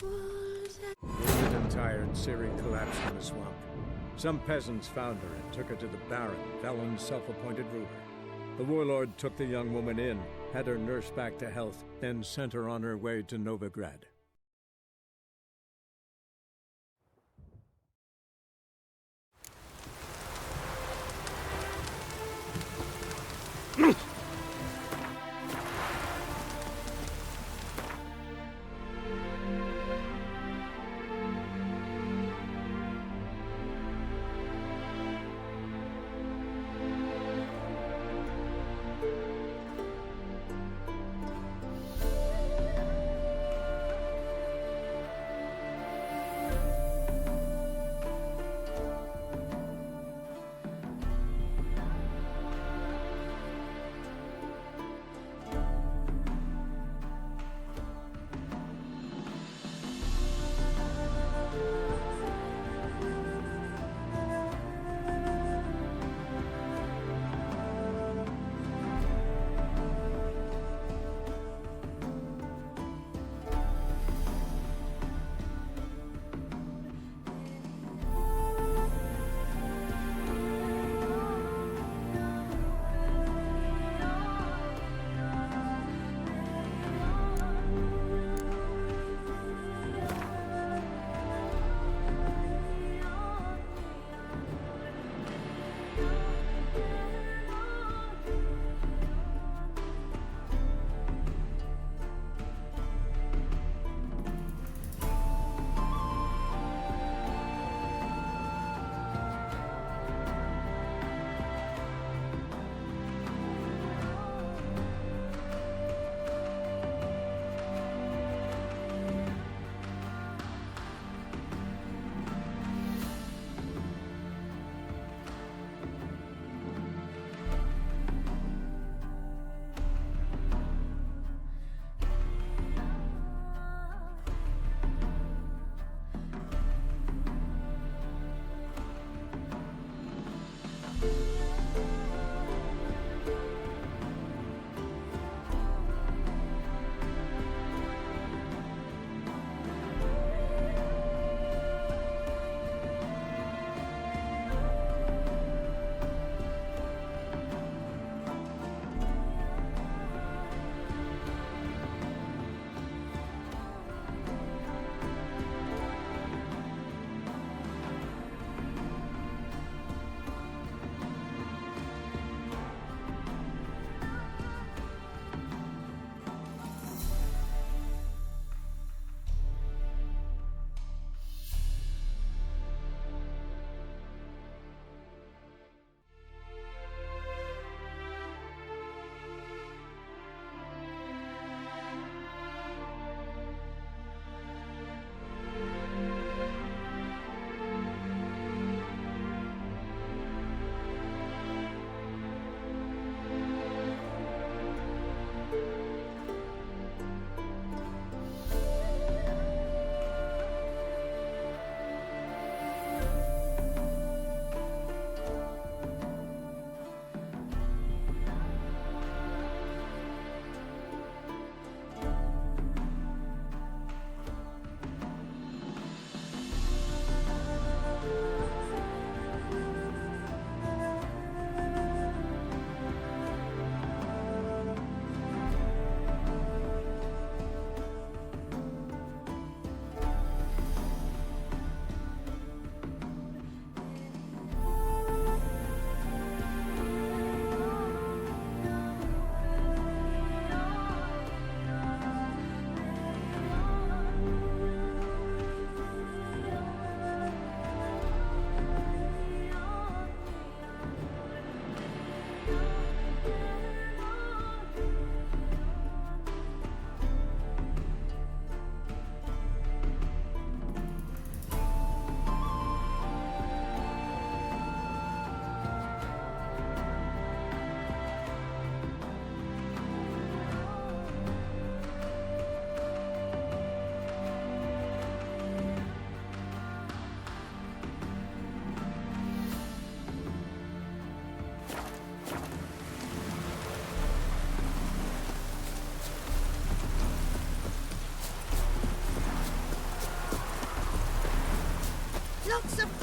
Wounded and tired, Ciri collapsed in the swamp. Some peasants found her and took her to the Baron, Valen's self-appointed ruler. The warlord took the young woman in, had her nursed back to health, then sent her on her way to Novigrad.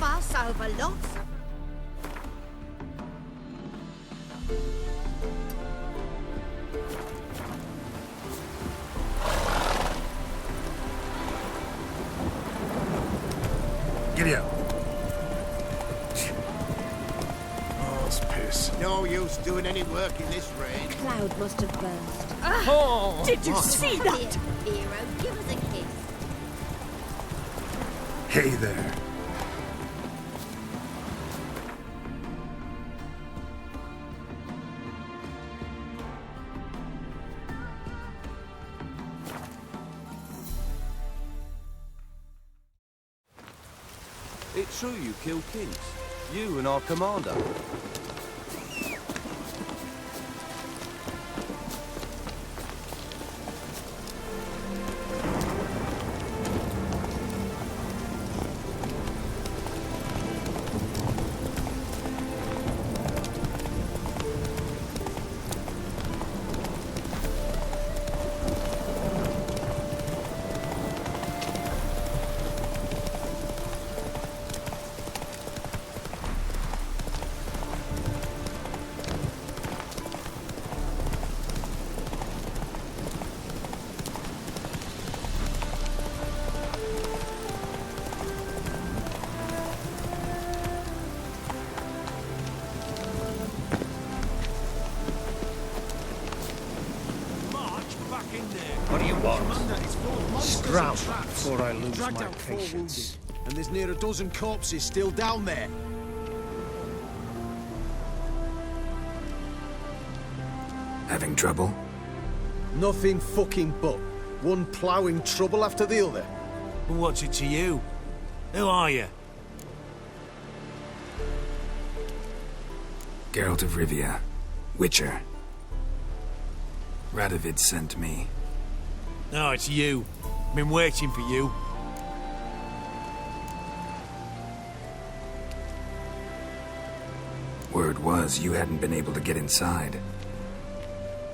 fuss over lots. Giddy up. Oh, it's piss. No use doing any work in this rain. Cloud must have burst. Oh, Did you see that? Here, hero, give us a kiss. Hey there. It's true you killed kings. You and our commander. what do you want? Scrap before I lose my patience. And there's near a dozen corpses still down there. Having trouble? Nothing fucking but. One ploughing trouble after the other. What's it to you? Who are you? Geralt of Rivia. Witcher. Radovid sent me. No, it's you. Been waiting for you. Word was you hadn't been able to get inside.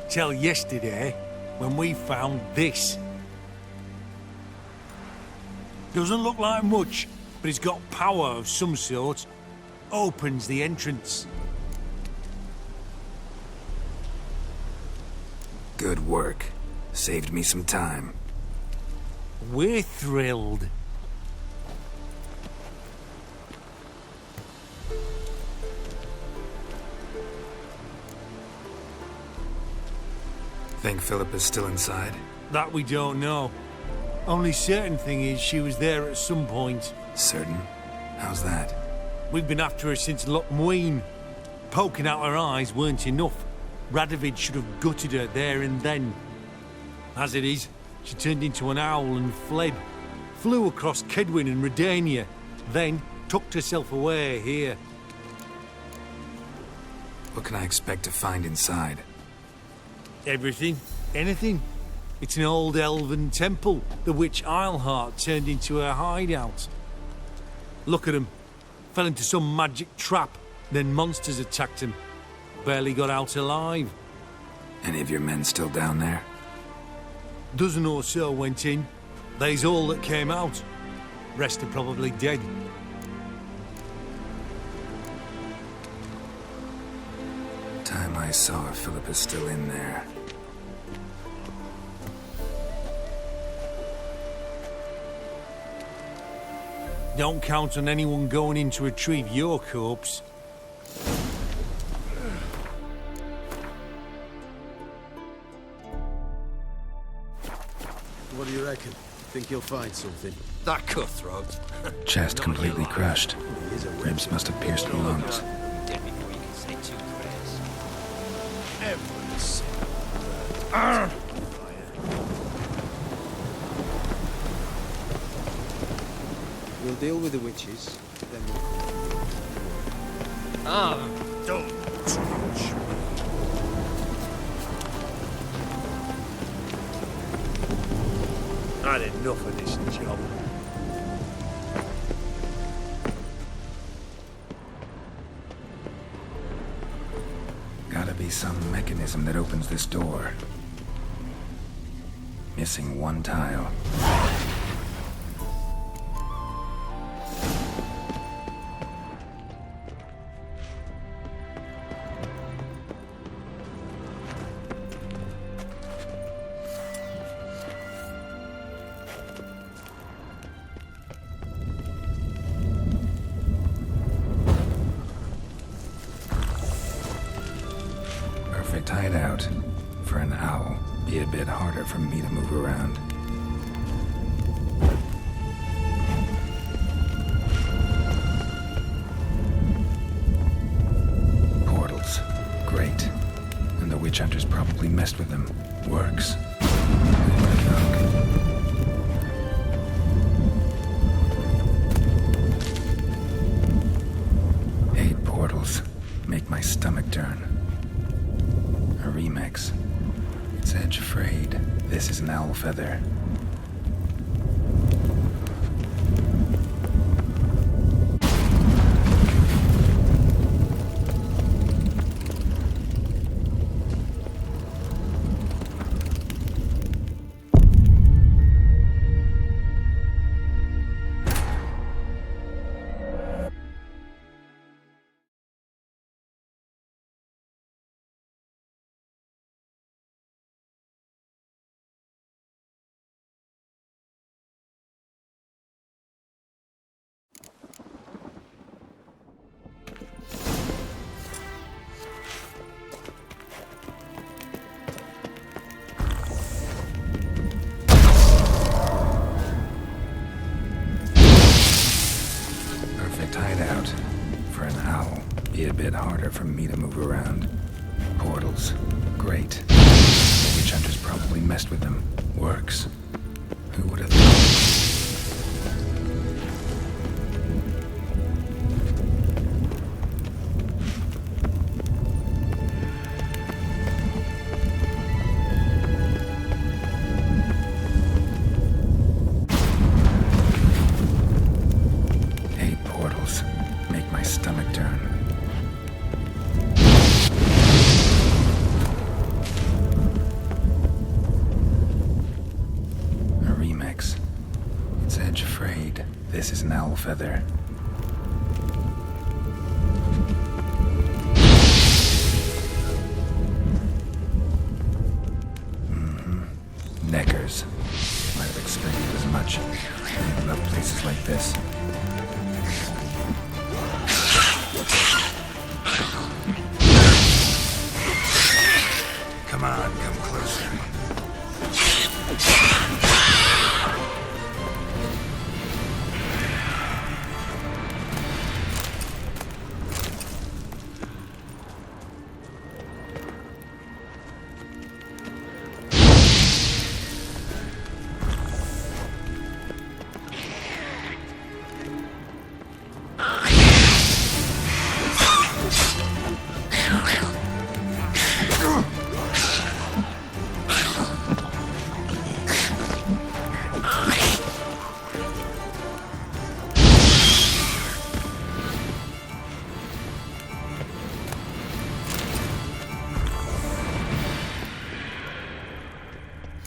Till yesterday, when we found this. Doesn't look like much, but it's got power of some sort. Opens the entrance. Good work. Saved me some time. We're thrilled. Think Philip is still inside? That we don't know. Only certain thing is she was there at some point. Certain? How's that? We've been after her since Lochmuin. Poking out her eyes weren't enough. Radovid should have gutted her there and then. As it is, she turned into an owl and fled. Flew across Kedwin and Redania, then tucked herself away here. What can I expect to find inside? Everything. Anything. It's an old elven temple, the witch Isleheart turned into her hideout. Look at him. Fell into some magic trap, then monsters attacked him. Barely got out alive. Any of your men still down there? Dozen or so went in. They's all that came out. Rest are probably dead. Time I saw her, Philip is still in there. Don't count on anyone going in to retrieve your corpse. What do you reckon? Think you'll find something? That cutthroat. Chest completely crushed. Here's a Ribs must have pierced the lungs. Dead before you can say two prayers. Everyone's We'll deal with the witches, then we'll come. Don't touch. I had enough of this job. Gotta be some mechanism that opens this door. Missing one tile. for me to move around. Portals. Great. And the witch hunters probably messed with them. Works. Eight portals. Make my stomach turn. A remix. Its edge frayed. This is an owl feather. Hideout. For an owl, be a bit harder for me to move around. Portals. Great. The witch hunters probably messed with them. Works. Who would have thought? This is an owl feather. Neckers. Might have expected as much. I love places like this. Come on, come closer.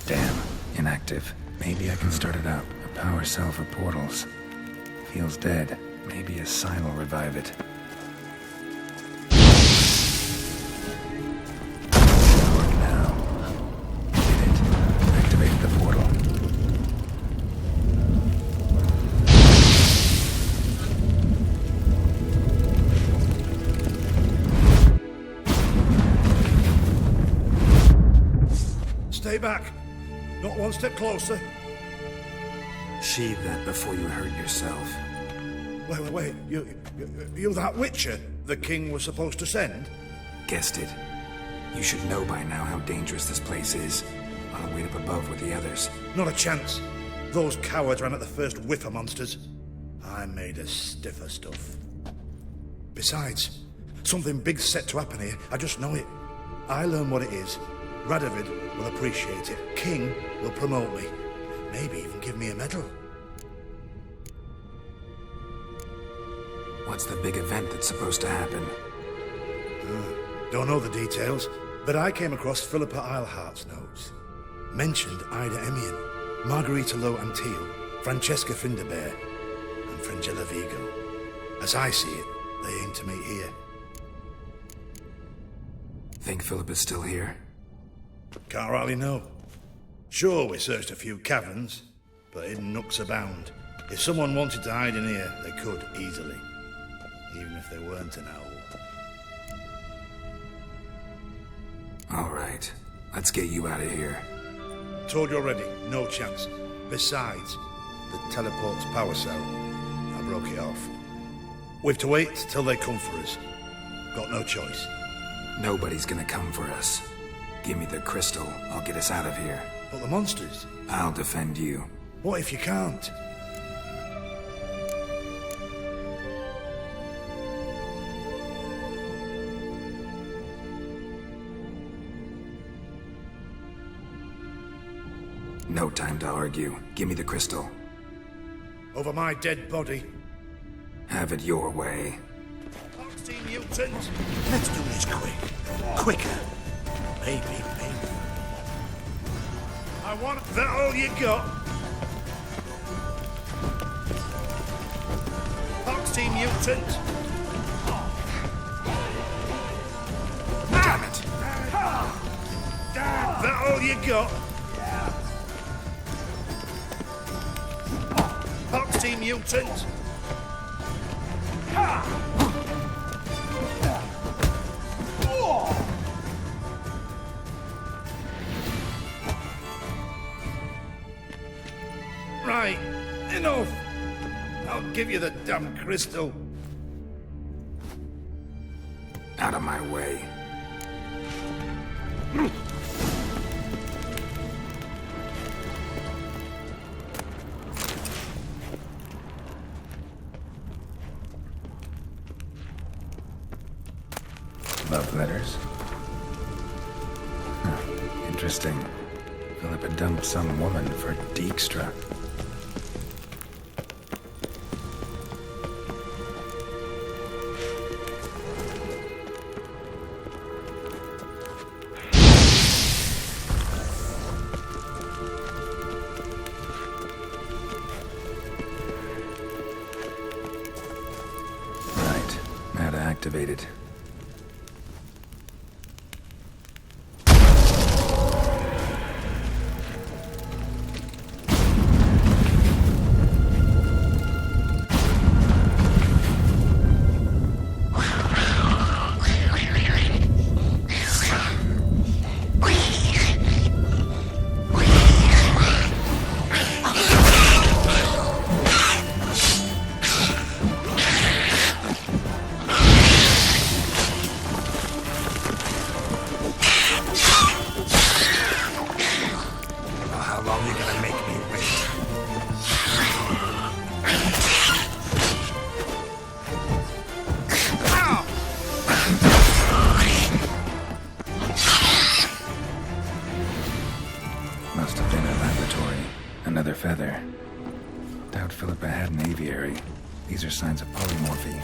Damn, inactive. Maybe I can start it up. A power cell for portals. Feels dead. Maybe a sign will revive it. Should work now. Did it. Activated the portal. Stay back. Not one step closer. Sheathe that before you hurt yourself. Wait. You that Witcher the king was supposed to send? Guessed it. You should know by now how dangerous this place is. I'll wait up above with the others. Not a chance. Those cowards ran at the first whiff of monsters. I made a stiffer stuff. Besides, something big's set to happen here. I just know it. I learn what it is. Radovid will appreciate it. King will promote me. Maybe even give me a medal. What's the big event that's supposed to happen? Don't know the details, but I came across Philippa Eilhart's notes. Mentioned Ida Emian, Margarita Low Antil, Francesca Finderbear, and Frangella Vigo. As I see it, they aim to meet here. Think Philippa's still here? Can't rightly know. Sure, we searched a few caverns, but hidden nooks abound. If someone wanted to hide in here, they could easily. Even if they weren't an owl. All right, let's get you out of here. Told you already, no chance. Besides, the teleport's power cell, I broke it off. We've to wait till they come for us. Got no choice. Nobody's gonna come for us. Give me the crystal, I'll get us out of here. But the monsters? I'll defend you. What if you can't? No time to argue. Give me the crystal. Over my dead body. Have it your way. Foxy mutant! Let's do this quick. Quicker. Maybe. I want that all you got? Foxy mutant! Damn it! That all you got? Foxy mutant! Right, enough! I'll give you the damn crystal. Out of my way. Love letters? Huh, interesting. Philippa dumped some woman for Dijkstra. Right, now to activate it. Must have been a laboratory. Another feather. Doubt Philippa had an aviary. These are signs of polymorphy.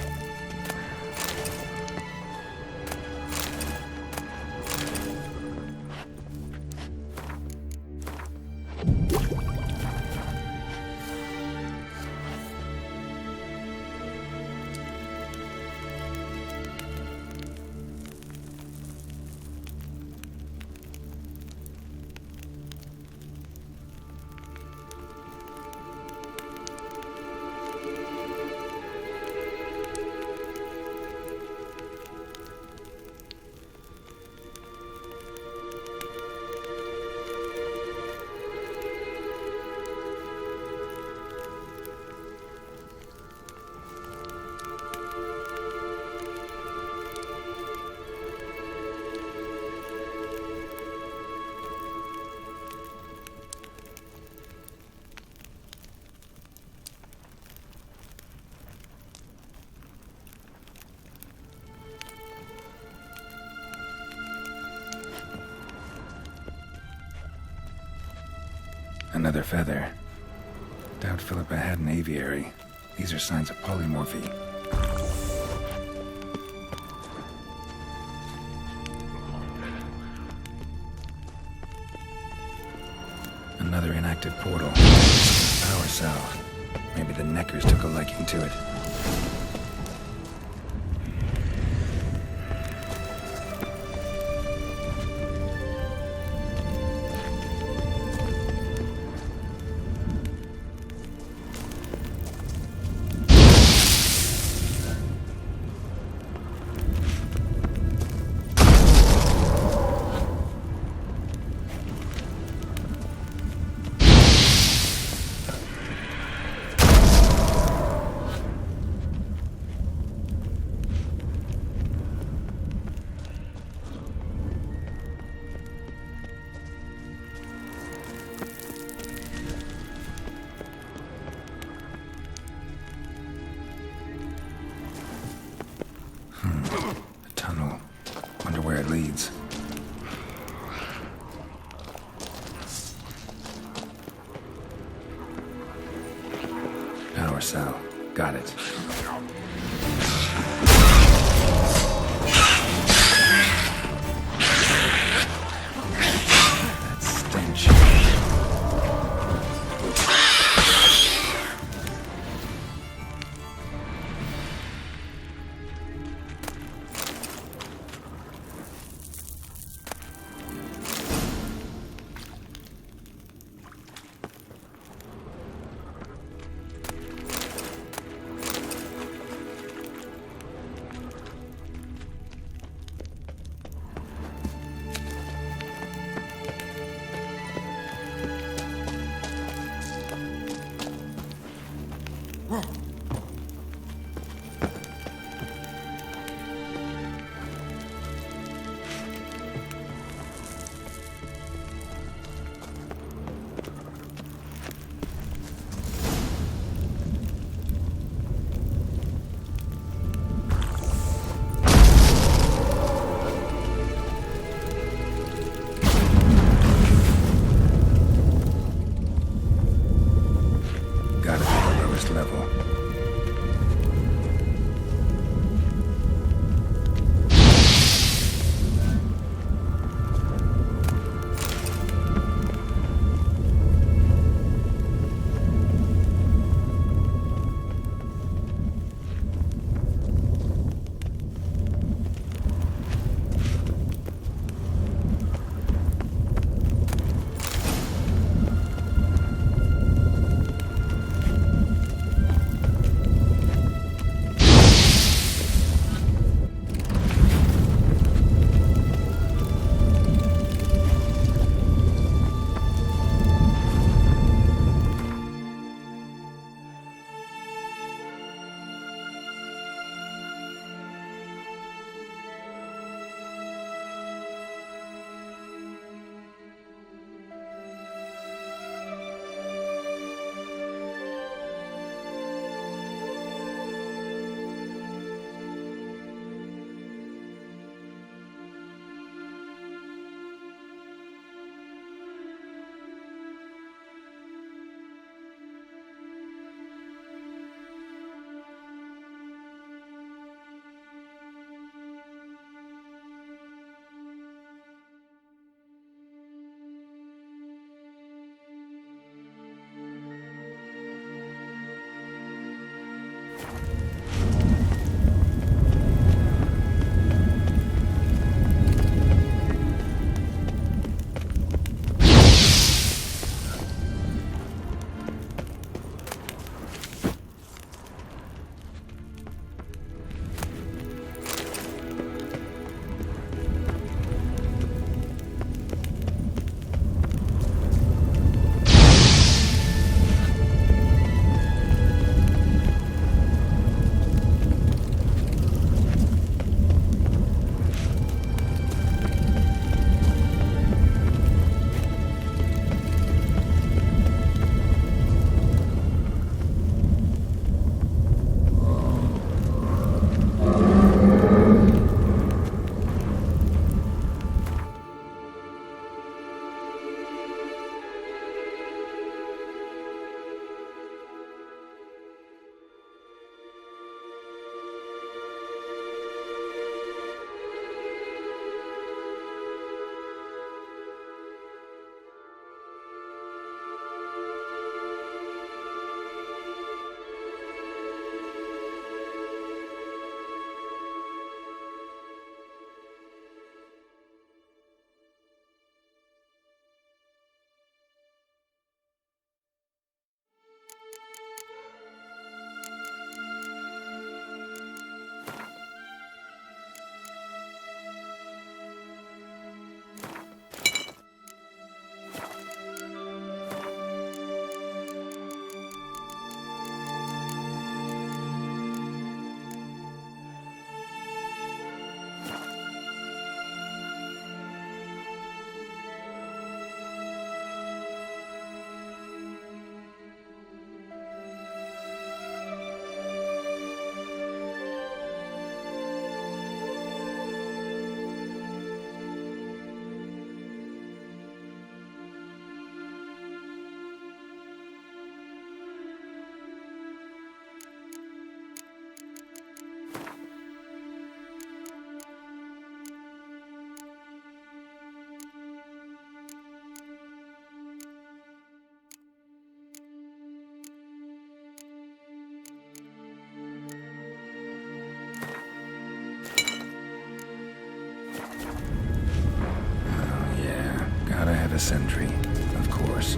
Another feather. Doubt Philippa had an aviary. These are signs of polymorphy. Another inactive portal. Power cell. Maybe the Neckers took a liking to it. A tunnel. Wonder where it leads. Power cell. Got it. That stench. Gotta be the lowest level. a sentry, of course.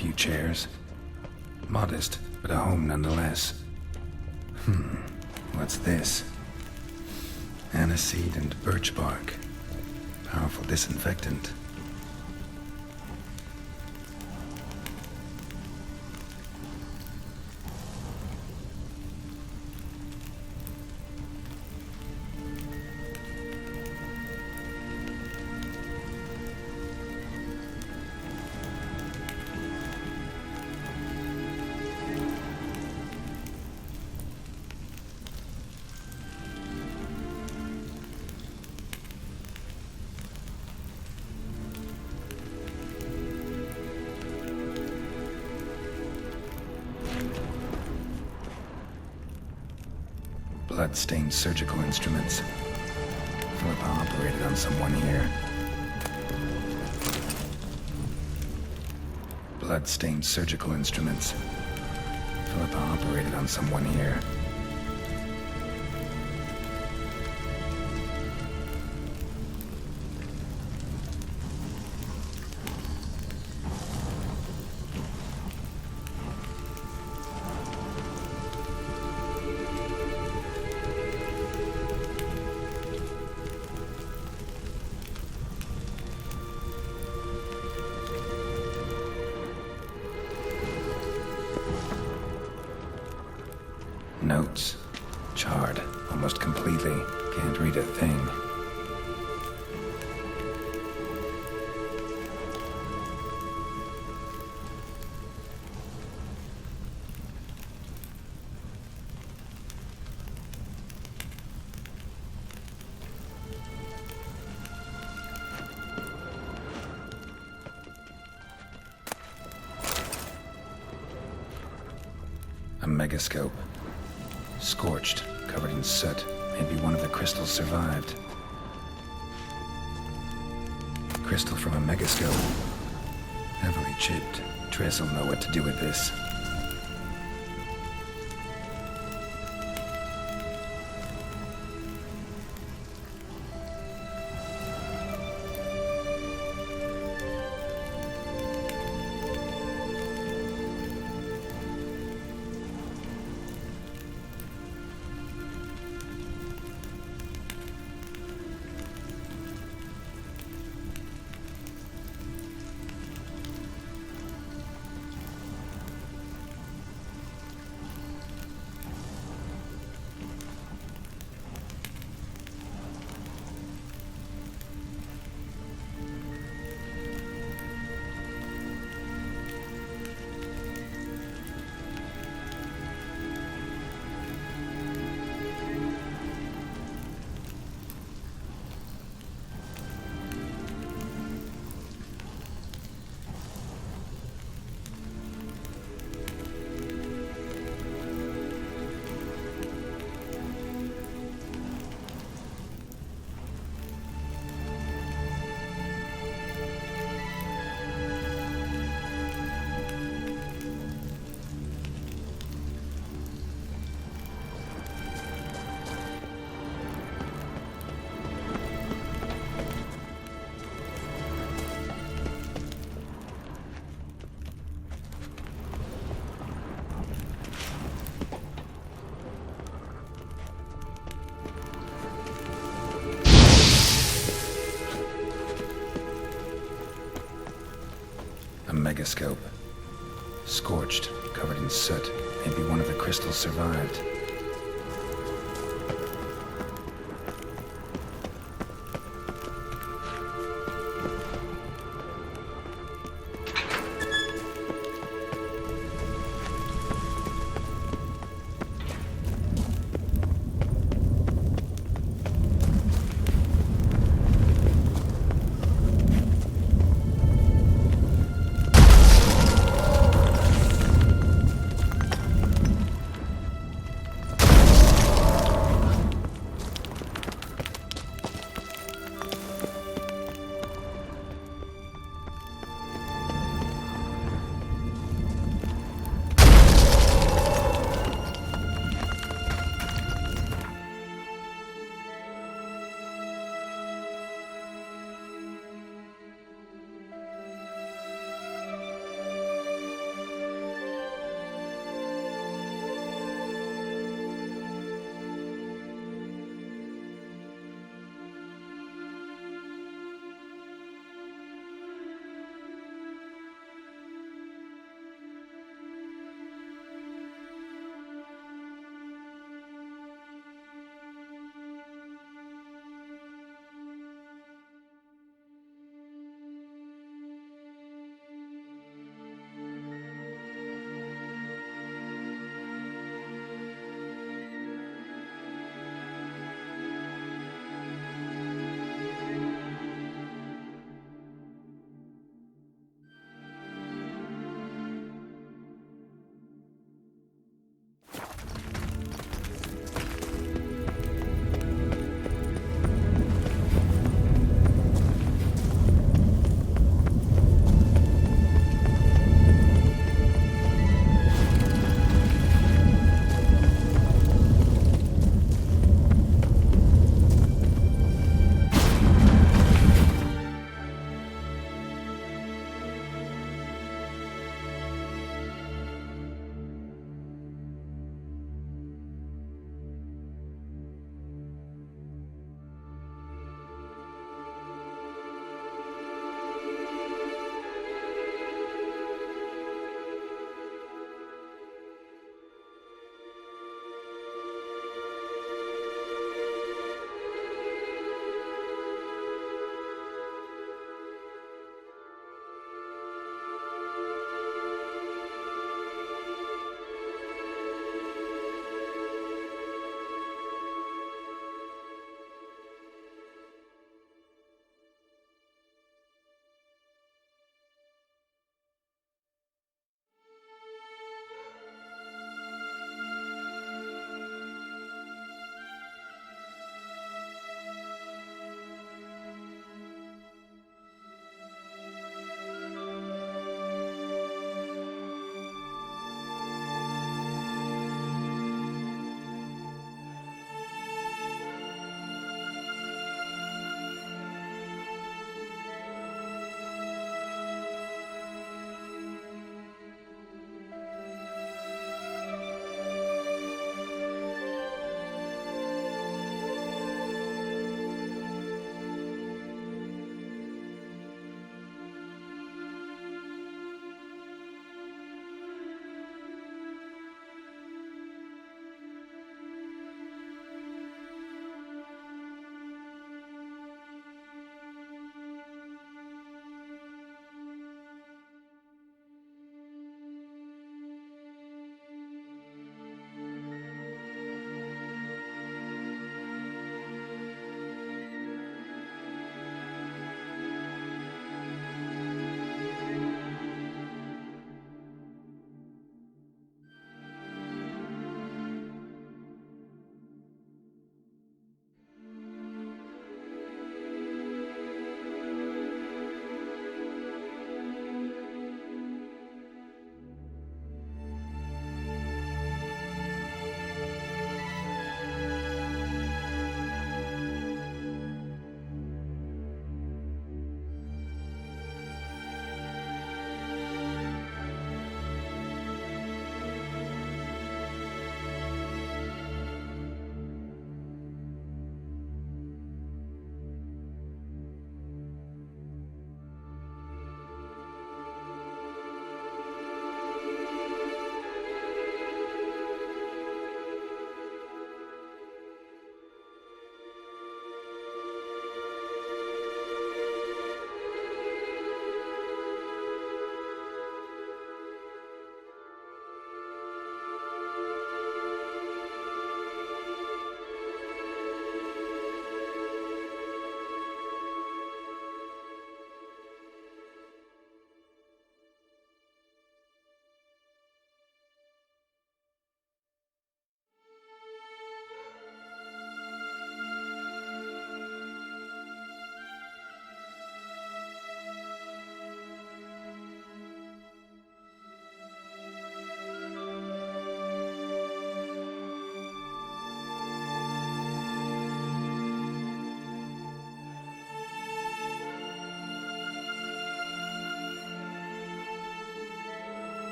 few chairs. Modest, but a home nonetheless. What's this? Aniseed and birch bark. Powerful disinfectant. Blood-stained surgical instruments. Philippa operated on someone here. Blood-stained surgical instruments. Philippa operated on someone here. Notes. Charred. Almost completely. Can't read a thing. A megascope. Scorched, covered in soot. Maybe one of the crystals survived. Crystal from a megascope. Heavily chipped. Tress will know what to do with this. A megascope. Scorched, covered in soot. Maybe one of the crystals survived.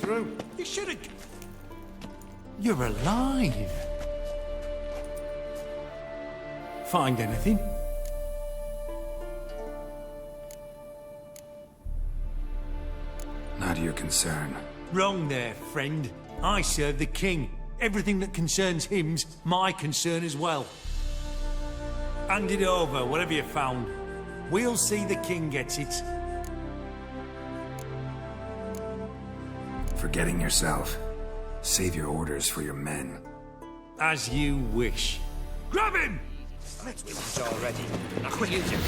through. You should have... You're alive. Find anything? Not your concern. Wrong there, friend. I serve the king. Everything that concerns him's my concern as well. Hand it over, whatever you found. We'll see the king gets it. Forgetting yourself. Save your orders for your men. As you wish. Grab him! It's already. Quick, you two.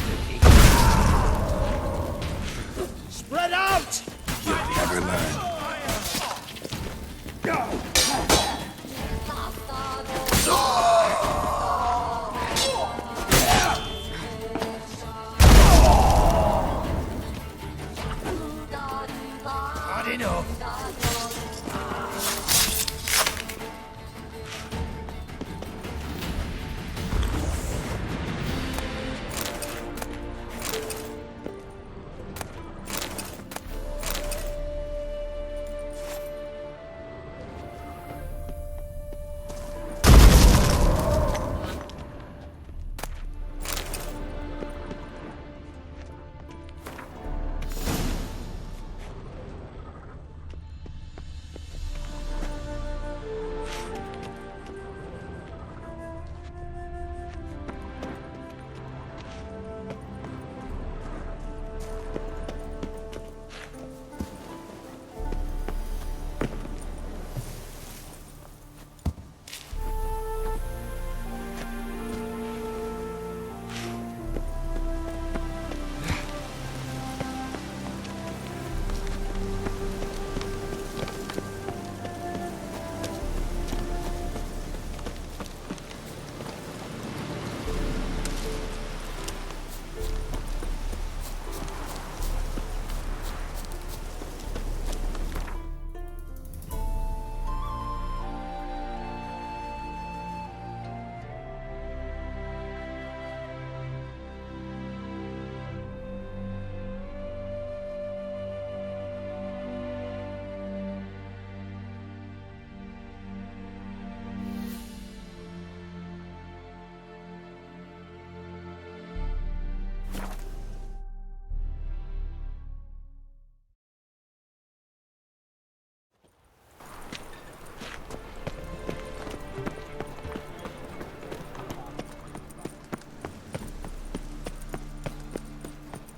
Spread out! You'll never learn. Hard enough.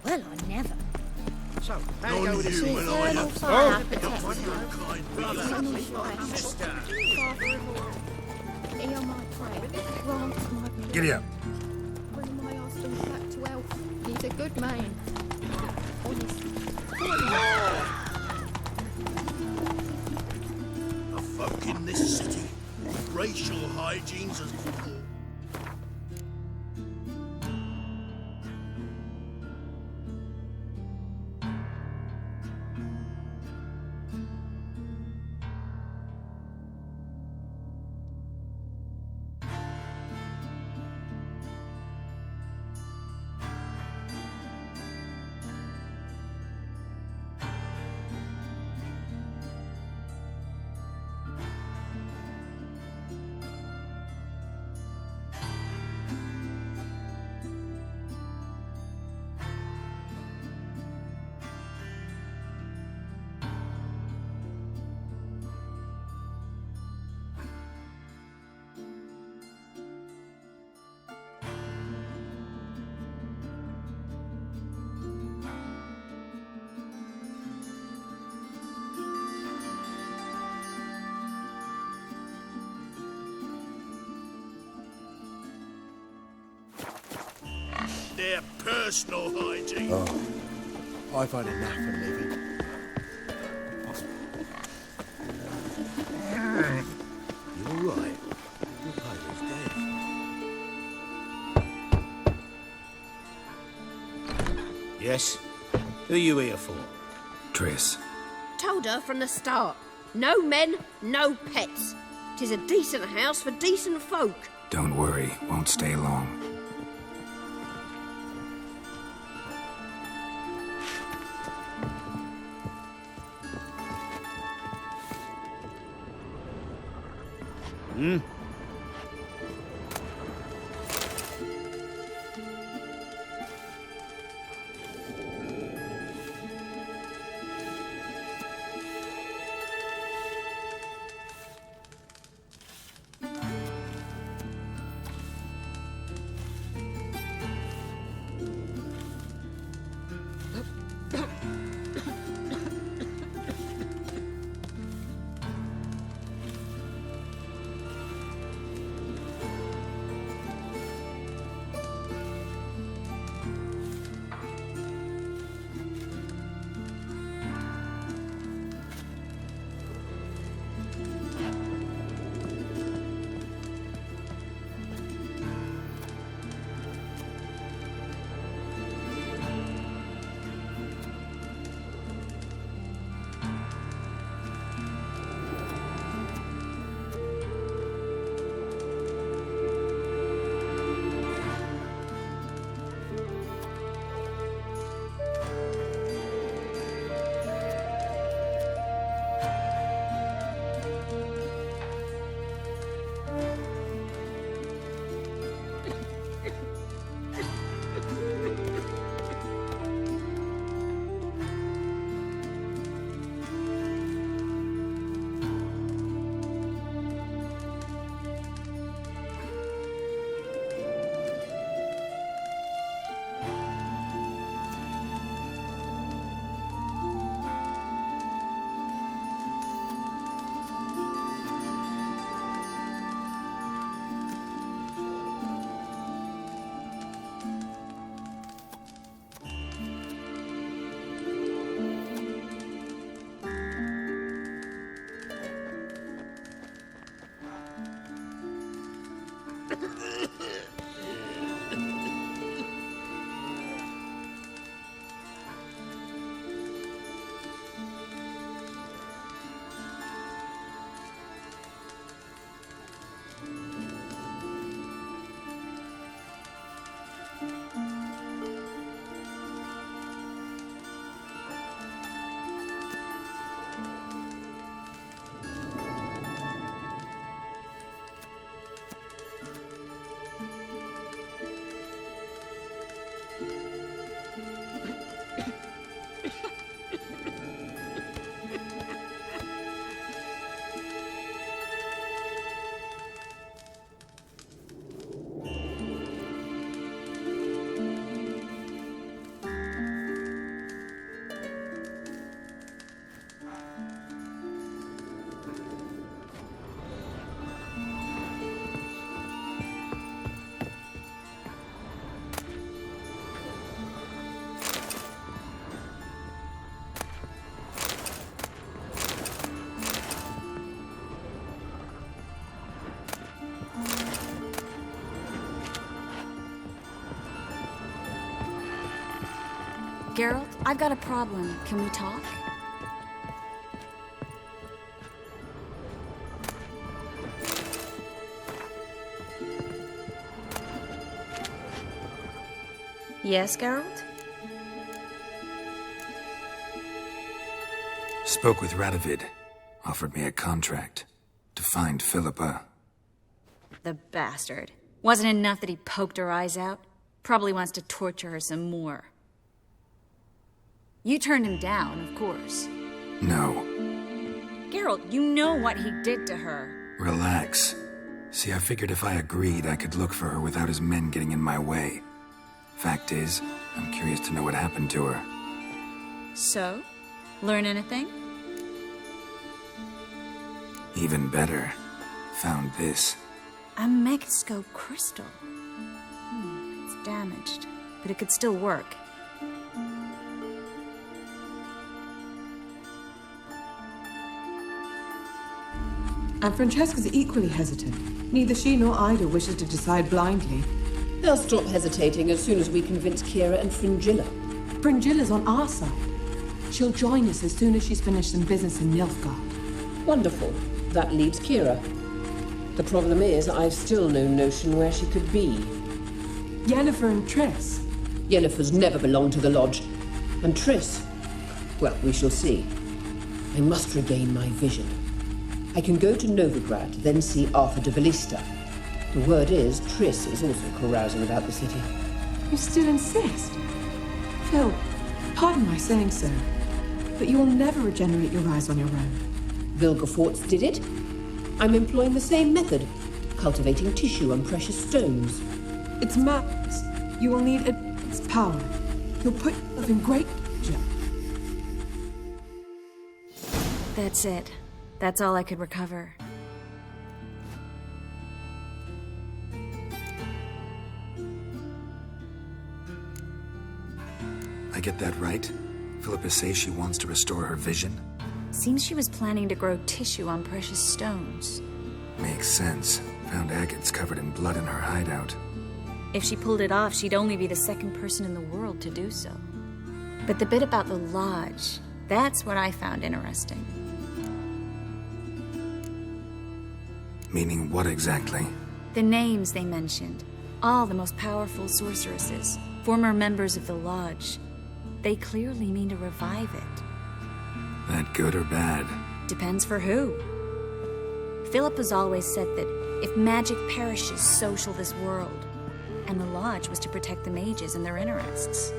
Well, I never. So, how you go with this? Infernal fire. Oh. Sister. Hear my prayer. Grant my prayer. Giddy up. Bring my husband back to health. He's a good man. Honest. The folk in this city. Racial hygiene's as poor. Their personal hygiene. Oh, I've had enough of living. You all right? Your father's dead. Yes? Who are you here for? Triss. Told her from the start. No men, no pets. 'Tis a decent house for decent folk. Don't worry, won't stay long. Geralt, I've got a problem. Can we talk? Yes, Geralt? Spoke with Radovid. Offered me a contract. To find Philippa. The bastard. Wasn't enough that he poked her eyes out? Probably wants to torture her some more. You turned him down, of course. No. Geralt, you know what he did to her. Relax. See, I figured if I agreed, I could look for her without his men getting in my way. Fact is, I'm curious to know what happened to her. So? Learn anything? Even better. Found this. A megascope crystal. It's damaged, but it could still work. And Francesca's equally hesitant. Neither she nor Ida wishes to decide blindly. They'll stop hesitating as soon as we convince Kira and Fringilla. Fringilla's on our side. She'll join us as soon as she's finished some business in Nilfgaard. Wonderful. That leaves Kira. The problem is, I've still no notion where she could be. Yennefer and Triss. Yennefer's never belonged to the Lodge. And Triss, well, we shall see. I must regain my vision. I can go to Novigrad, then see Arthur de Valista. The word is, Triss is also carousing about the city. You still insist? Phil, pardon my saying so, but you will never regenerate your eyes on your own. Vilgefortz did it. I'm employing the same method, cultivating tissue and precious stones. It's madness. You will need its power. You'll put yourself in great danger. That's it. That's all I could recover. I get that right? Philippa says she wants to restore her vision? Seems she was planning to grow tissue on precious stones. Makes sense. Found agates covered in blood in her hideout. If she pulled it off, she'd only be the second person in the world to do so. But the bit about the lodge, that's what I found interesting. Meaning what exactly? The names they mentioned. All the most powerful sorceresses, former members of the lodge. They clearly mean to revive it. That good or bad? Depends for who. Philip has always said that if magic perishes, so shall this world. And the lodge was to protect the mages and their interests.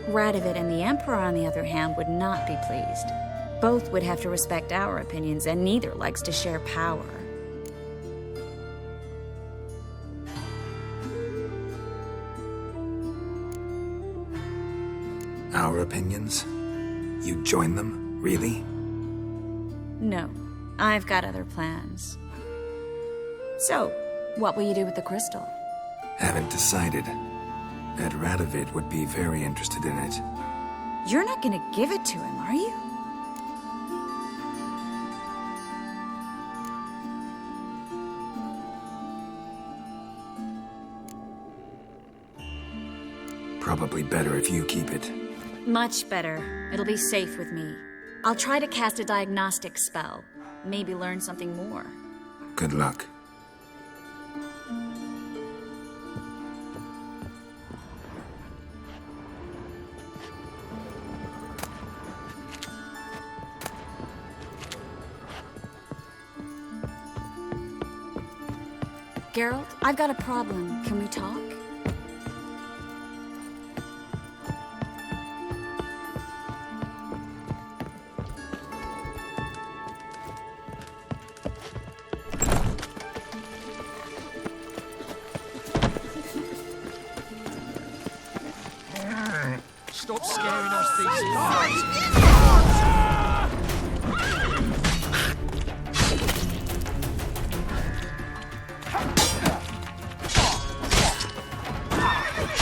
Radovid and the Emperor, on the other hand, would not be pleased. Both would have to respect our opinions, and neither likes to share power. Our opinions? You join them? Really? No, I've got other plans. So, what will you do with the crystal? Haven't decided. Ed Radovid would be very interested in it. You're not gonna give it to him, are you? Probably better if you keep it. Much better. It'll be safe with me. I'll try to cast a diagnostic spell. Maybe learn something more. Good luck. Geralt, I've got a problem. Can we talk? Stop scaring us these days.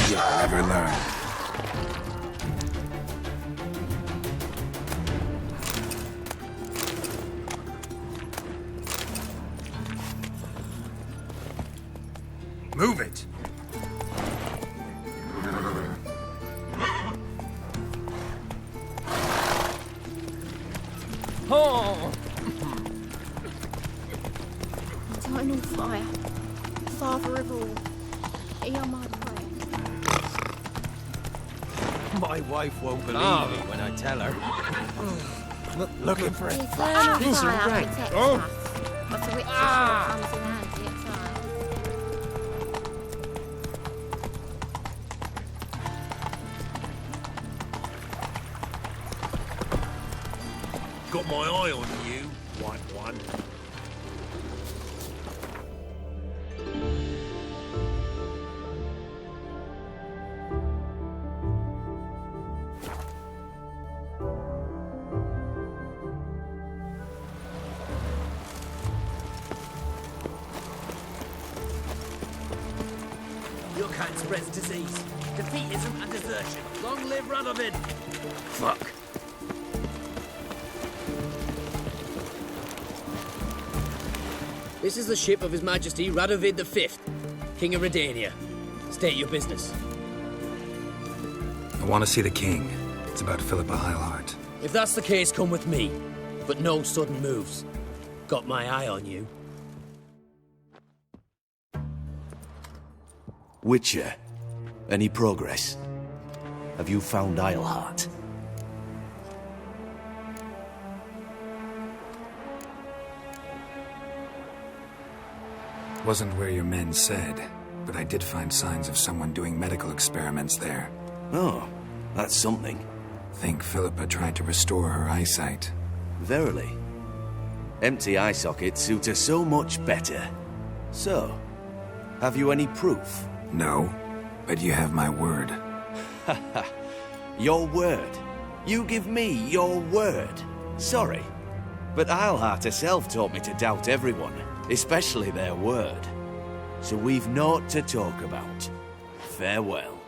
You'll never learn. Move it! Oh! Eternal fire, Father of all, hear my prayer. My wife won't believe me when I tell her. Looking for it. Eternal These are fire rank. protects Oh. us, but the witch's sword comes in handy at times. Got my eye on you, white one. Your kind spreads disease, defeatism and desertion. Long live Radovid! Fuck. This is the ship of His Majesty Radovid V, King of Redania. State your business. I want to see the king. It's about Philippa Eilhart. If that's the case, come with me. But no sudden moves. Got my eye on you. Witcher, any progress? Have you found Eilhart? wasn't where your men said, but I did find signs of someone doing medical experiments there. Oh, that's something. Think Philippa tried to restore her eyesight. Verily. Empty eye sockets suit her so much better. So, have you any proof? No, but you have my word. Haha. Your word? You give me your word? Sorry, but Eilhart herself taught me to doubt everyone, especially their word. So we've naught to talk about. Farewell.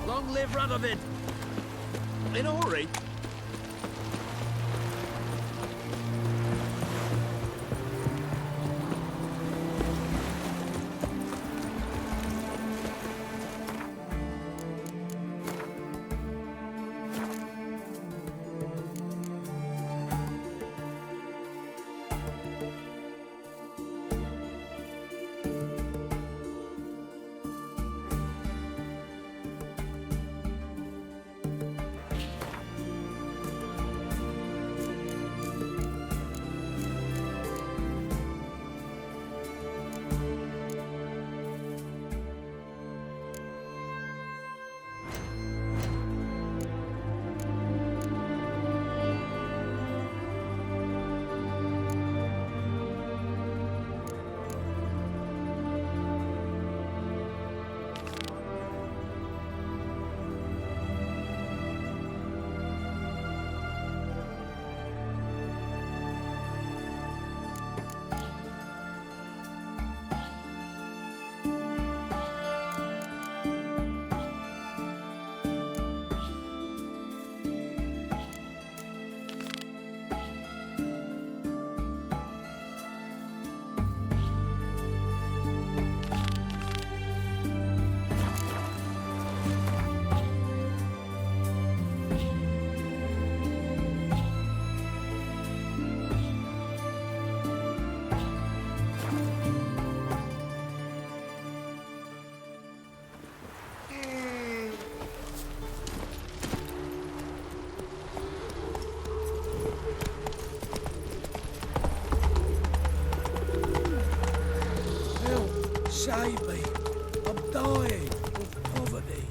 Long live Radovid! In a hurry? Save me. I'm dying of poverty.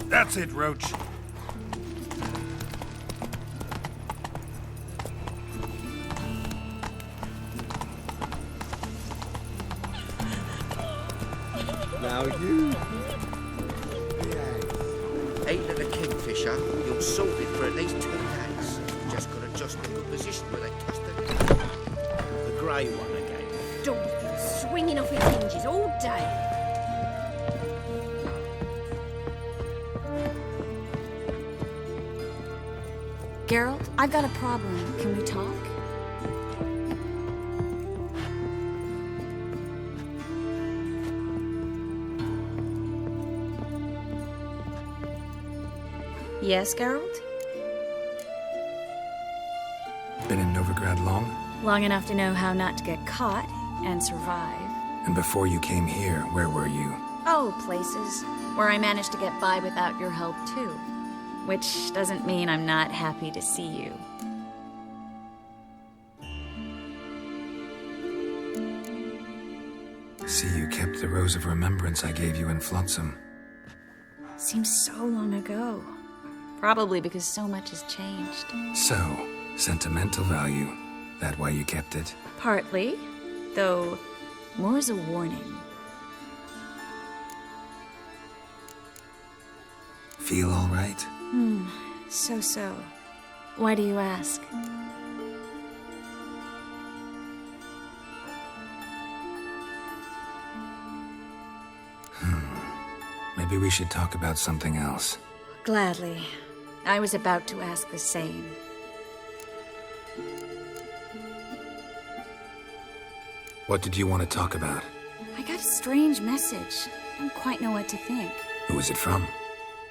That's it, Roach. Now you... Ain't it a kingfisher? You're sorted for at least 2 days. Just got to just in position where they tossed the grey one again. Dog's been swinging off its hinges all day. Geralt, I've got a problem. Can we talk? Yes, Geralt? Been in Novigrad long? Long enough to know how not to get caught and survive. And before you came here, where were you? Oh, places where I managed to get by without your help, too. Which doesn't mean I'm not happy to see you. See, you kept the Rose of Remembrance I gave you in Flotsam. Seems so long ago. Probably because so much has changed. So, sentimental value. That why you kept it? Partly, though more as a warning. Feel all right? So. Why do you ask? Maybe we should talk about something else. Gladly. I was about to ask the same. What did you want to talk about? I got a strange message. I don't quite know what to think. Who was it from?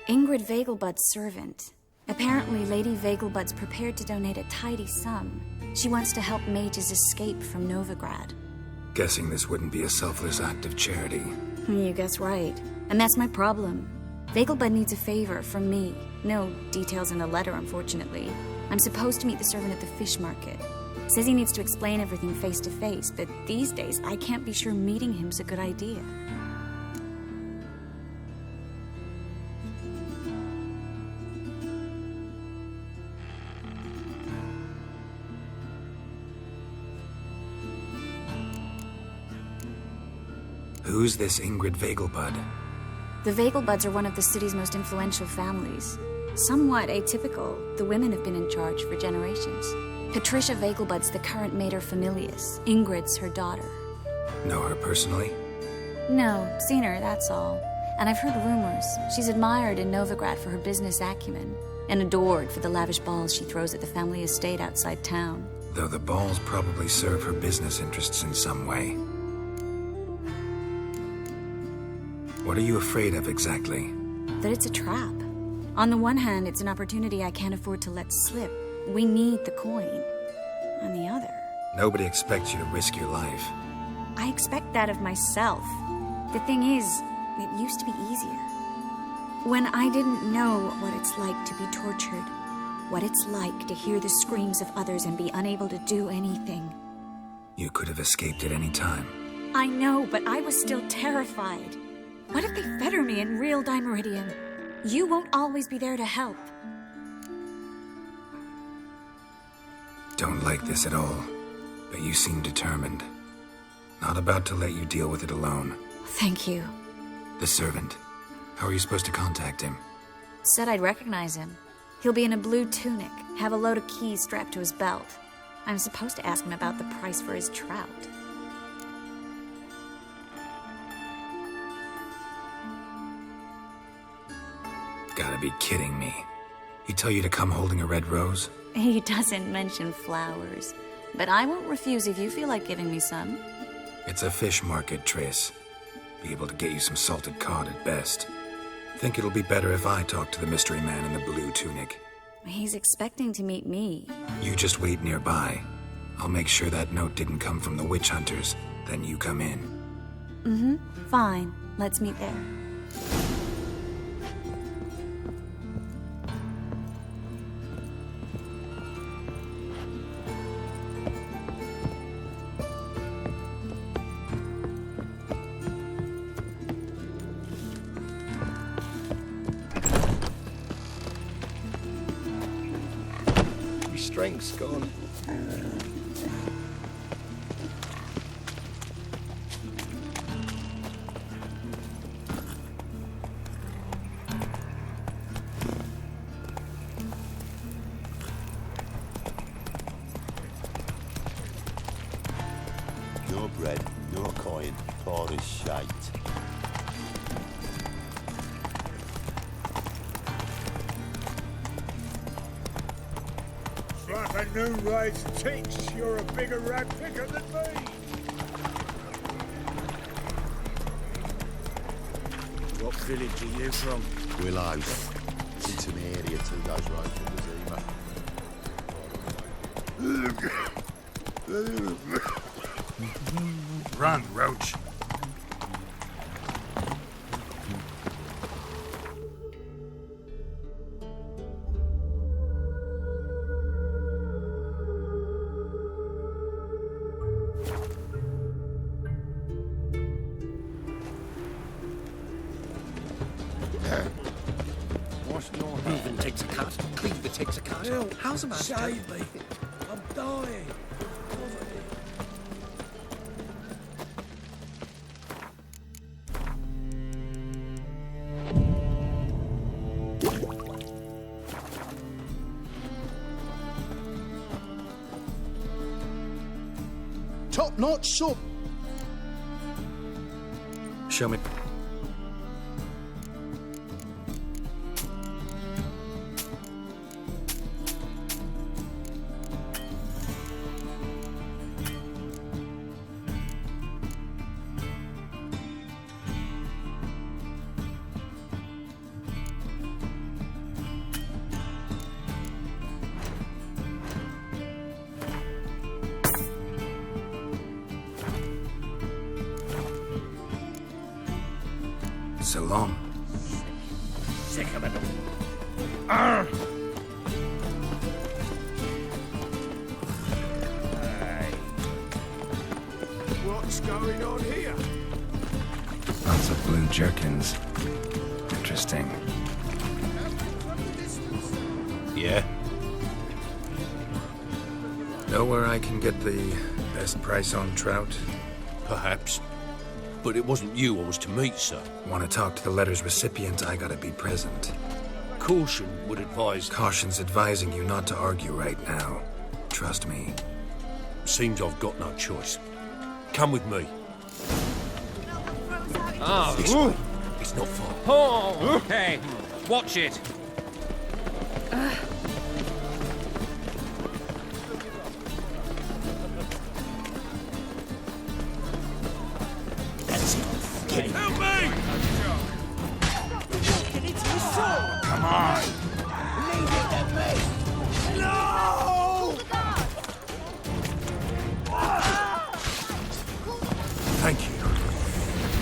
Ingrid Vegelbud's servant. Apparently, Lady Vegelbud's prepared to donate a tidy sum. She wants to help mages escape from Novigrad. Guessing this wouldn't be a selfless act of charity. You guess right. And that's my problem. Vegelbud needs a favor from me. No details in the letter, unfortunately. I'm supposed to meet the servant at the fish market. Says he needs to explain everything face to face, but these days I can't be sure meeting him's a good idea. Who's this Ingrid Vegelbud? The Vegelbuds are one of the city's most influential families. Somewhat atypical, the women have been in charge for generations. Patricia Vegelbud's the current mater familias. Ingrid's her daughter. Know her personally? No, seen her, that's all. And I've heard rumors. She's admired in Novigrad for her business acumen, and adored for the lavish balls she throws at the family estate outside town. Though the balls probably serve her business interests in some way. What are you afraid of exactly? That it's a trap. On the one hand, it's an opportunity I can't afford to let slip. We need the coin. On the other... Nobody expects you to risk your life. I expect that of myself. The thing is, it used to be easier. When I didn't know what it's like to be tortured. What it's like to hear the screams of others and be unable to do anything. You could have escaped at any time. I know, but I was still terrified. What if they fetter me in real Dimeridium? You won't always be there to help. Don't like this at all, but you seem determined. Not about to let you deal with it alone. Thank you. The servant. How are you supposed to contact him? Said I'd recognize him. He'll be in a blue tunic, have a load of keys strapped to his belt. I'm supposed to ask him about the price for his trout. Gotta be kidding me. He tell you to come holding a red rose? He doesn't mention flowers, but I won't refuse if you feel like giving me some. It's a fish market, Triss. Be able to get you some salted cod at best. Think it'll be better if I talk to the mystery man in the blue tunic. He's expecting to meet me. You just wait nearby. I'll make sure that note didn't come from the witch hunters. Then you come in. Mm-hmm. Fine. Let's meet there. Strength's gone. No bread, no coin, poor as shite. Like a new raised teats, you're a bigger rat picker than me. What village are you from? Willows. It's an area 2 days right from Zima. Run, Roach. Cleveland takes a cut. Cleveland takes a cut. Bill, How's about save me. I'm dying. Top-notch sub. Show me. So long. Sick of it all. Hey. What's going on here? Lots of blue jerkins. Interesting. Yeah? Know where I can get the best price on trout? Perhaps. But it wasn't you I was to meet, sir. Want to talk to the letter's recipient, I gotta be present. Caution would advise... Caution's advising you not to argue right now. Trust me. Seems I've got no choice. Come with me. Oh, This way. It's not far. oh, okay. Watch it. Help me! Come on! Leave it to me! No! Thank you.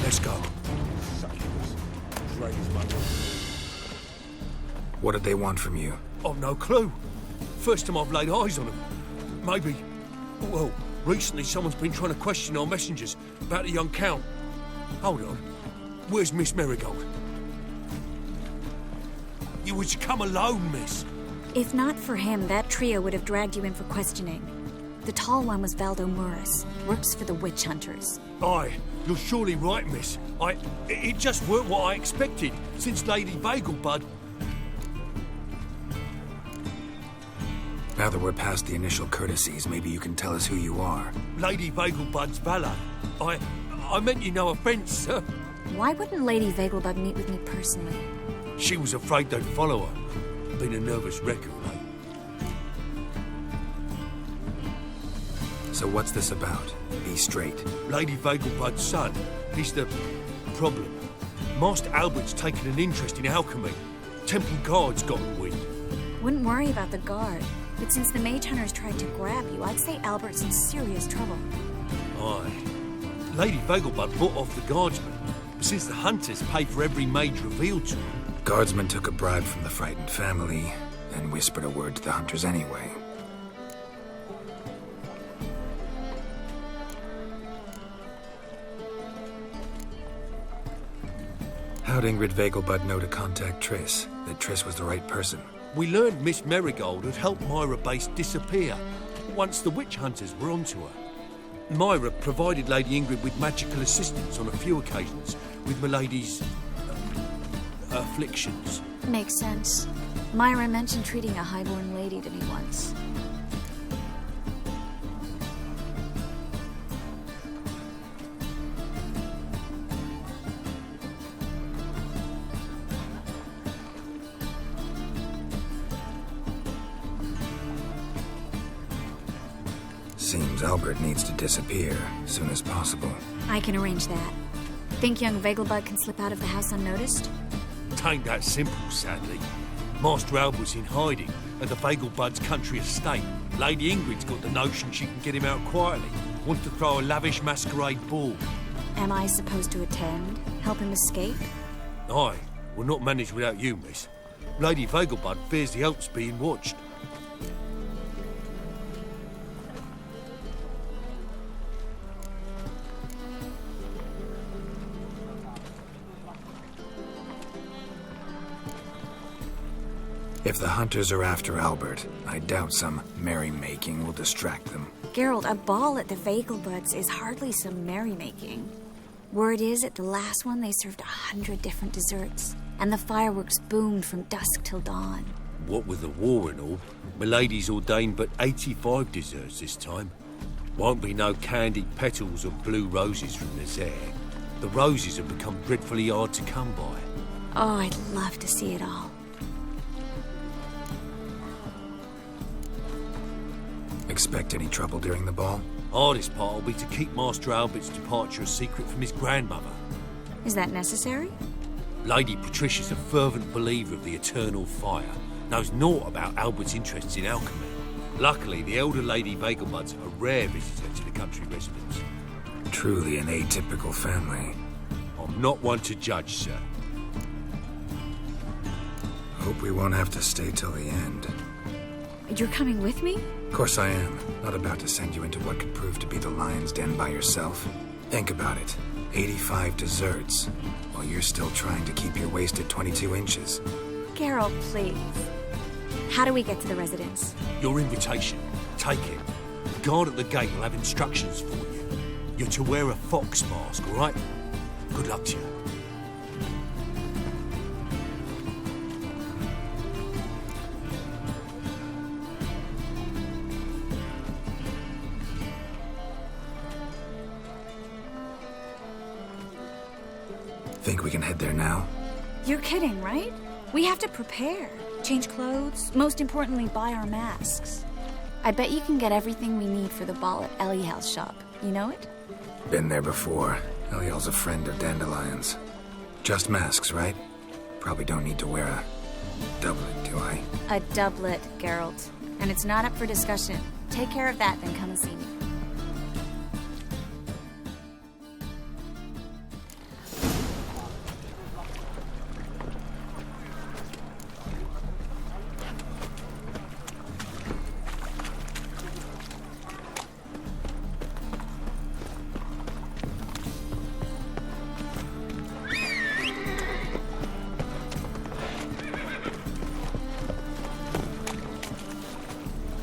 Let's go. What did they want from you? I've no clue. First time I've laid eyes on them. Maybe... Well, recently someone's been trying to question our messengers about the young Count. Hold on. Where's Miss Marigold? You was to come alone, miss. If not for him, that trio would have dragged you in for questioning. The tall one was Valdo Murris, works for the witch hunters. Aye, you're surely right, miss. It just weren't what I expected, since Lady Bagelbud... Now that we're past the initial courtesies, maybe you can tell us who you are. Lady Bagelbud's valet. I meant you no offence, sir. Why wouldn't Lady Vegelbud meet with me personally? She was afraid they'd follow her. Been a nervous wreck of late. So what's this about? Be straight. Lady Vegelbud's son, he's the problem. Master Albert's taken an interest in alchemy. Temple Guard's gotten wind. Wouldn't worry about the guard, but since the mage hunters tried to grab you, I'd say Albert's in serious trouble. Aye. Lady Vegelbud bought off the guardsmen, since the hunters pay for every mage revealed to them. Guardsmen took a bribe from the frightened family, and whispered a word to the hunters anyway. How'd Ingrid Vegelbud know to contact Triss? That Triss was the right person? We learned Miss Marigold had helped Myra Base disappear, once the witch hunters were onto her. Myra provided Lady Ingrid with magical assistance on a few occasions, with Milady's... afflictions. Makes sense. Myra mentioned treating a highborn lady to me once. Seems Albert needs to disappear as soon as possible. I can arrange that. Think young Vegelbud can slip out of the house unnoticed? Tain't that simple, sadly. Master Albert's in hiding at the Vegelbud's country estate. Lady Ingrid's got the notion she can get him out quietly. Wants to throw a lavish masquerade ball. Am I supposed to attend? Help him escape? Aye, we'll not manage without you, miss. Lady Vegelbud fears the Alps being watched. If the hunters are after Albert, I doubt some merrymaking will distract them. Geralt, a ball at the Vegelbuds is hardly some merrymaking. Word is, at the last one they served 100 different desserts, and the fireworks boomed from dusk till dawn. What with the war and all, Milady's ordained but 85 desserts this time. Won't be no candied petals or blue roses from the Zaire. The roses have become dreadfully hard to come by. Oh, I'd love to see it all. Expect any trouble during the ball? Hardest part will be to keep Master Albert's departure a secret from his grandmother. Is that necessary? Lady Patricia's a fervent believer of the eternal fire. Knows naught about Albert's interests in alchemy. Luckily, the elder Lady Vegelbud's a rare visitor to the country residence. Truly an atypical family. I'm not one to judge, sir. Hope we won't have to stay till the end. You're coming with me? Of course I am. Not about to send you into what could prove to be the lion's den by yourself. Think about it. 85 desserts, while you're still trying to keep your waist at 22 inches. Geralt, please. How do we get to the residence? Your invitation. Take it. The guard at the gate will have instructions for you. You're to wear a fox mask, all right? Good luck to you. Think we can head there now? You're kidding, right? We have to prepare. Change clothes. Most importantly, buy our masks. I bet you can get everything we need for the ball at Eliel's shop. You know it? Been there before. Eliel's a friend of Dandelion's. Just masks, right? Probably don't need to wear a doublet, do I? A doublet, Geralt. And it's not up for discussion. Take care of that, then come and see me.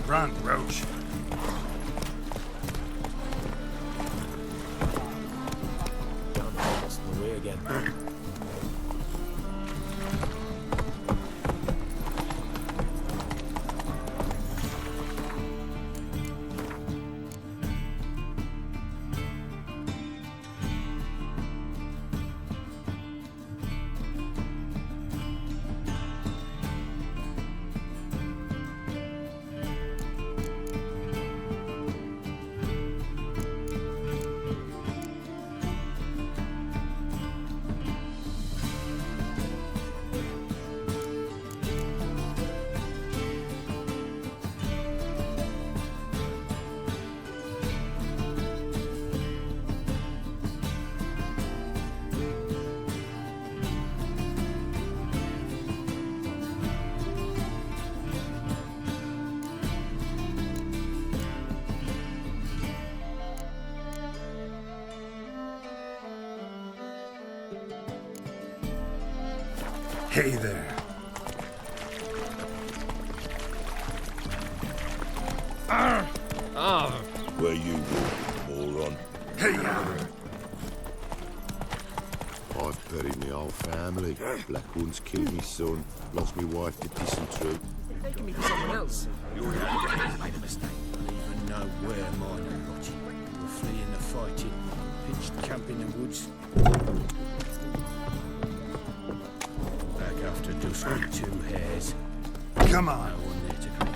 Run, Roach. That's the way again. Hey there. Where you walking, moron? Hey! I've buried my whole family. Black ones killed me son. Lost me wife to dysentery. Taking me to someone else. You made a mistake. I don't even know where mine had got you. We were fleeing the fighting. Pitched camp in the woods. Back after dusk with 2 hares. Come on. No one there to come.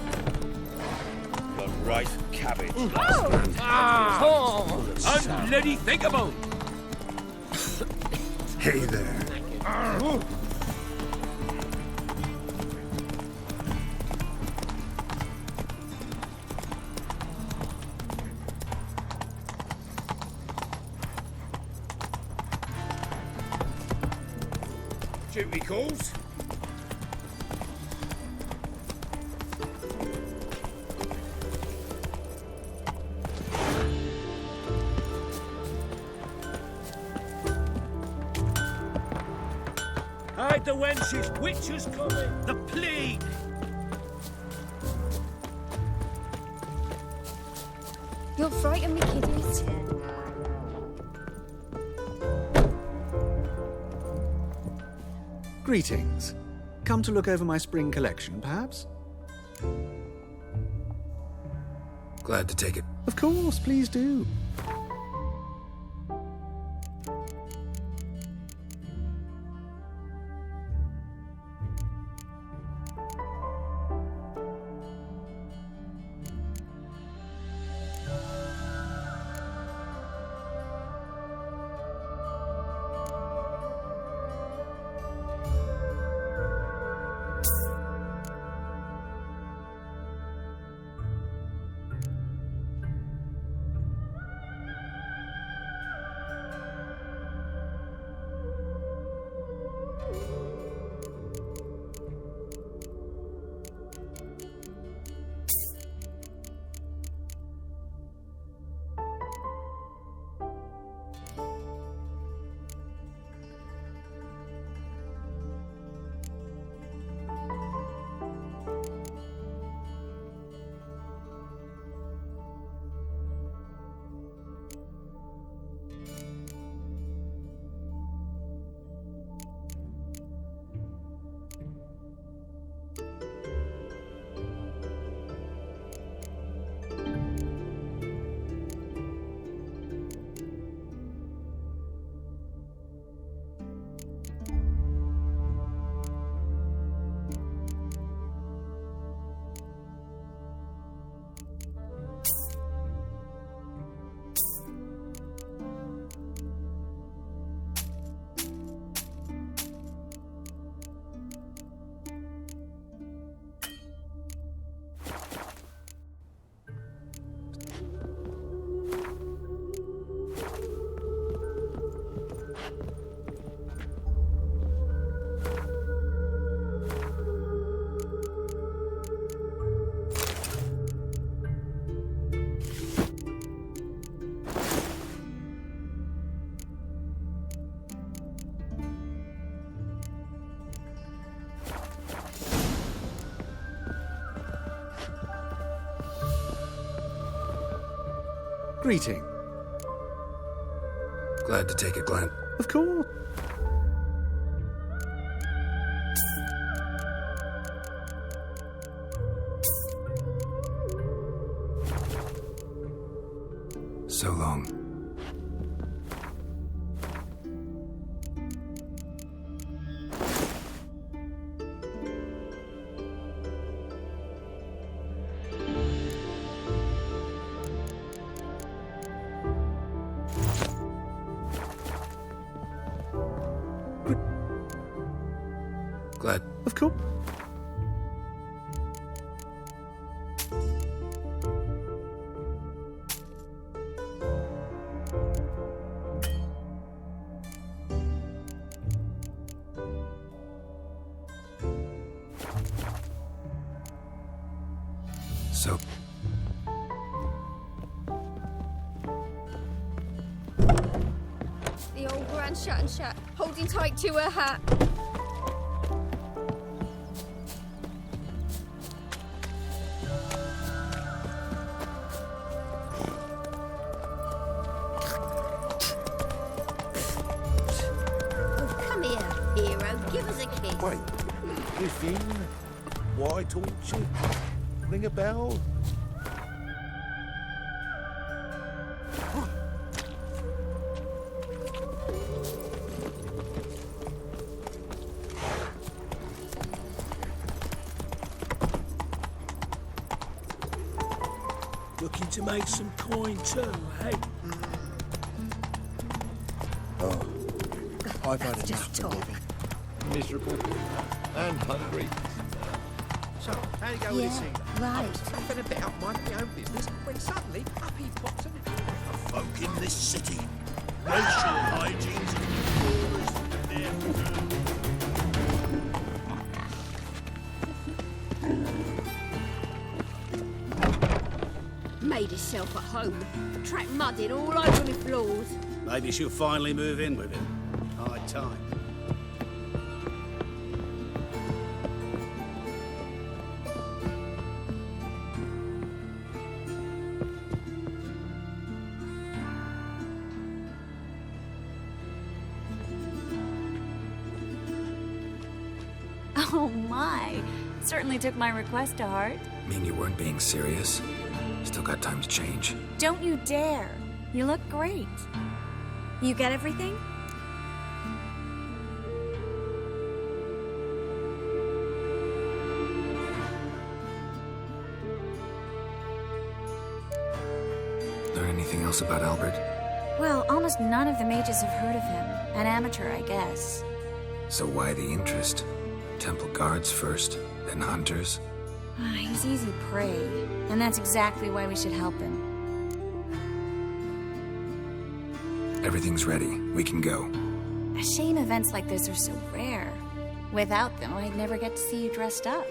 Got rice, cabbage. And bloody thinkable! Hey there. Duty calls. Hide the wenches! Witches coming! The plague! You'll frighten me, kiddies. Greetings. Come to look over my spring collection, perhaps? Glad to take it. Of course, please do. Greeting. Glad to take it, Glenn. Of course. So long. Glad. Of course. So, The old grand shut and shut, holding tight to her hat. Oh, come here, hero. Give us a kiss. Wait, Griffin? White Orchard? Ring a bell? Looking to make some coin too, eh? Oh, I've had That's just enough of talk. living. Miserable and hungry. So, how you go with this Yeah, thing? right. I was tapping a bit up minding my own business when suddenly up he pops and... Folk in this city. Racial hygiene's Made herself at home. Track mudded all over me floors. Maybe she'll finally move in with him. High time. Oh my. Certainly took my request to heart. mean you weren't being serious? Still got time to change. Don't you dare. You look great. You get everything? Learn anything else about Albert? Well, almost none of the mages have heard of him. An amateur, I guess. So why the interest? Temple guards first, then hunters? He's easy prey, and that's exactly why we should help him. Everything's ready. We can go. A shame events like this are so rare. Without them, I'd never get to see you dressed up.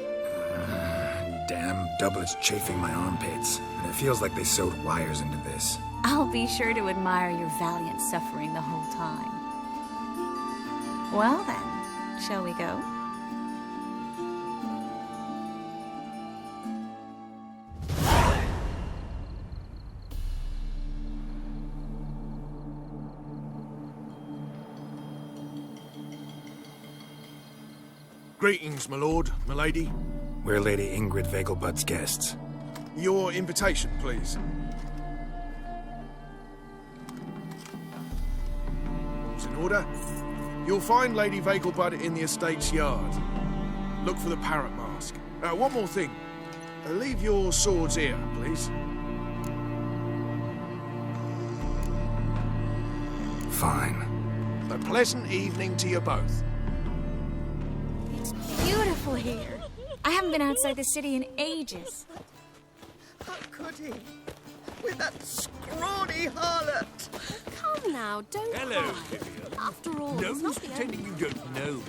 Damn doublets chafing my armpits, and it feels like they sewed wires into this. I'll be sure to admire your valiant suffering the whole time. Well then, shall we go? Greetings, my lord, my lady. We're Lady Ingrid Vegelbud's guests. Your invitation, please. All's in order. You'll find Lady Vegelbud in the estate's yard. Look for the parrot mask. One more thing. Leave your swords here, please. Fine. A pleasant evening to you both. Beautiful here. I haven't been outside the city in ages. How could he? With that scrawny harlot! Come now, don't Hello, cry. Vivian. After all, No it's use not the pretending end. you don't know me.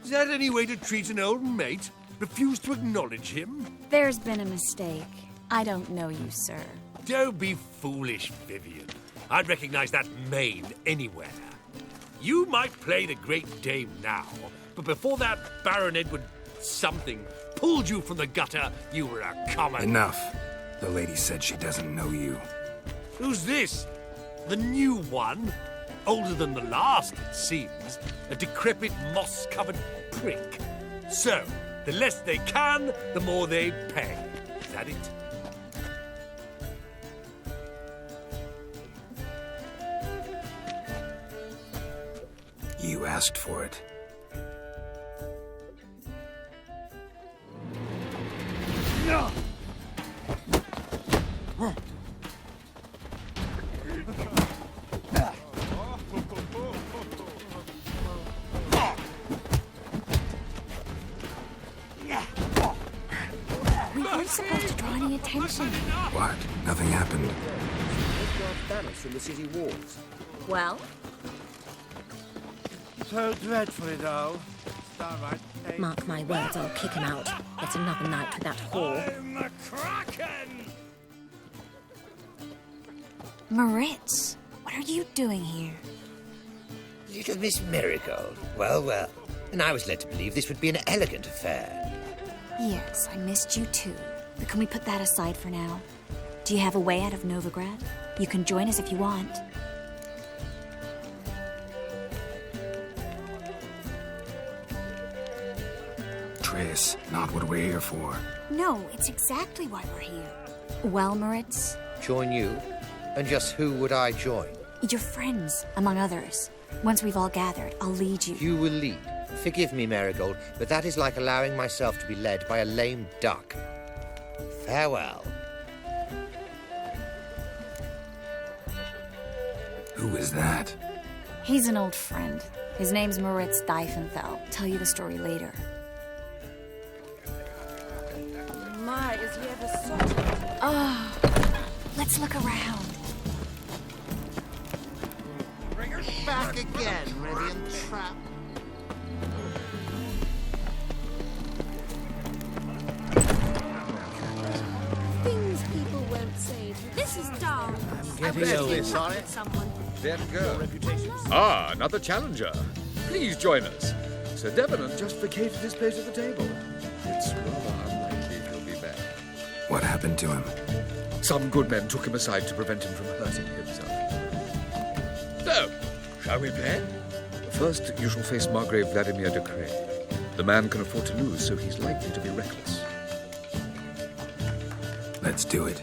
Is that any way to treat an old mate? Refuse to acknowledge him? There's been a mistake. I don't know you, sir. Don't be foolish, Vivian. I'd recognize that mane anywhere. You might play the Great Dame now, but before that Baron Edward something pulled you from the gutter, you were a common... Enough. The lady said she doesn't know you. Who's this? The new one? Older than the last, it seems. A decrepit, moss-covered prick. So, the less they can, the more they pay. Is that it? You asked for it. No! We weren't supposed to draw any attention. What? Nothing happened. Banners from the city walls. Well? So dreadfully dull. Downright painful. Mark my words, I'll kick him out. It's another night with that whore. I'm the Kraken! Moritz, what are you doing here? Little Miss Marigold. Well, well. And I was led to believe this would be an elegant affair. Yes, I missed you too. But can we put that aside for now? Do you have a way out of Novigrad? You can join us if you want. Triss, not what we're here for. No, it's exactly why we're here. Well, Moritz? Join you? And just who would I join? Your friends, among others. Once we've all gathered, I'll lead you. You will lead. Forgive me, Marigold, but that is like allowing myself to be led by a lame duck. Farewell. Who is that? He's an old friend. His name's Moritz Diefenthal. Tell you the story later. My, is he ever such a... Oh, let's look around. Bring her back again, Rivian trap. Things people won't say. This is dull. Someone. Then go. Ah, another challenger. Please join us. Sir Devenant just vacated his place at the table. It's rather unlikely he'll be back. What happened to him? Some good men took him aside to prevent him from hurting himself. So, shall we play? First, you shall face Margrave Vladimir de Cray. The man can afford to lose, so he's likely to be reckless. Let's do it.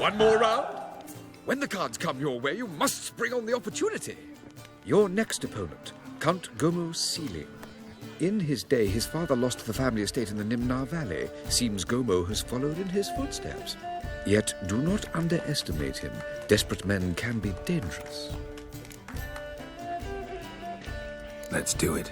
One more round? When the cards come your way, you must spring on the opportunity. Your next opponent, Count Gomo Sealing. In his day, his father lost the family estate in the Nimnar Valley. Seems Gomo has followed in his footsteps. Yet do not underestimate him. Desperate men can be dangerous. Let's do it.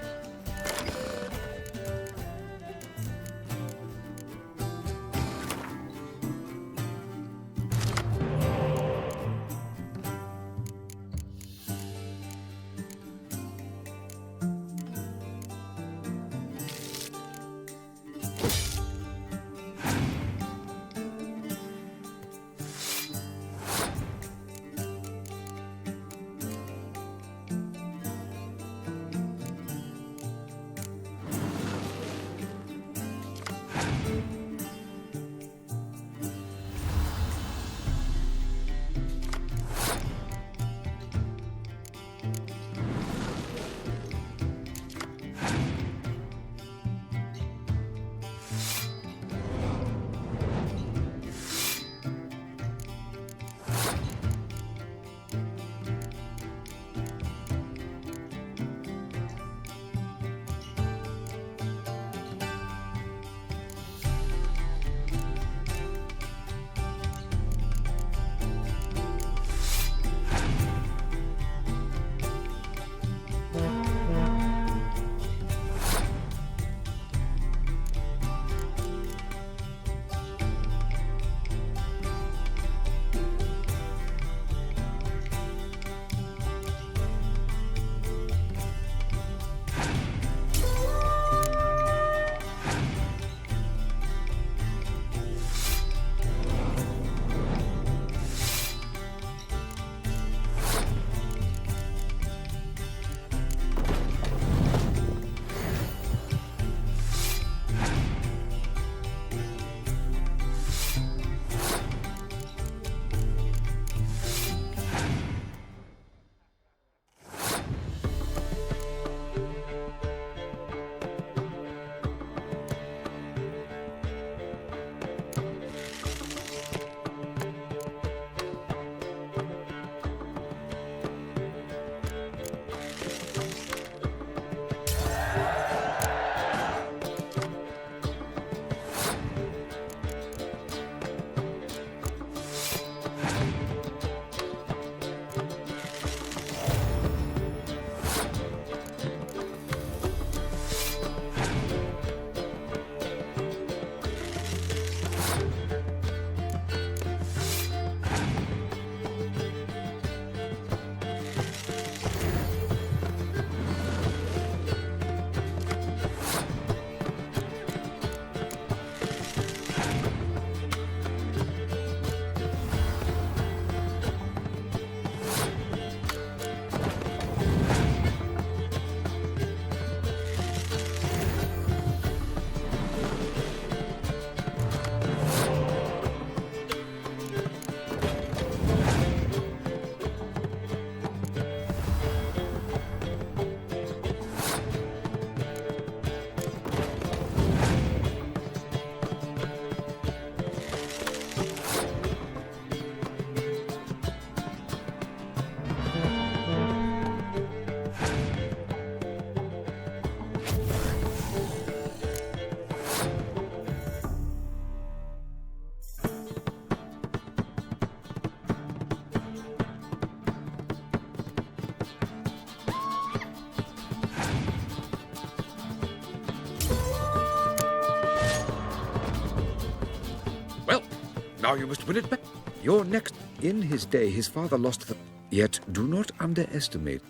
Now you must win it back. Your next... In his day, his father lost the... Yet do not underestimate.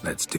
Let's do...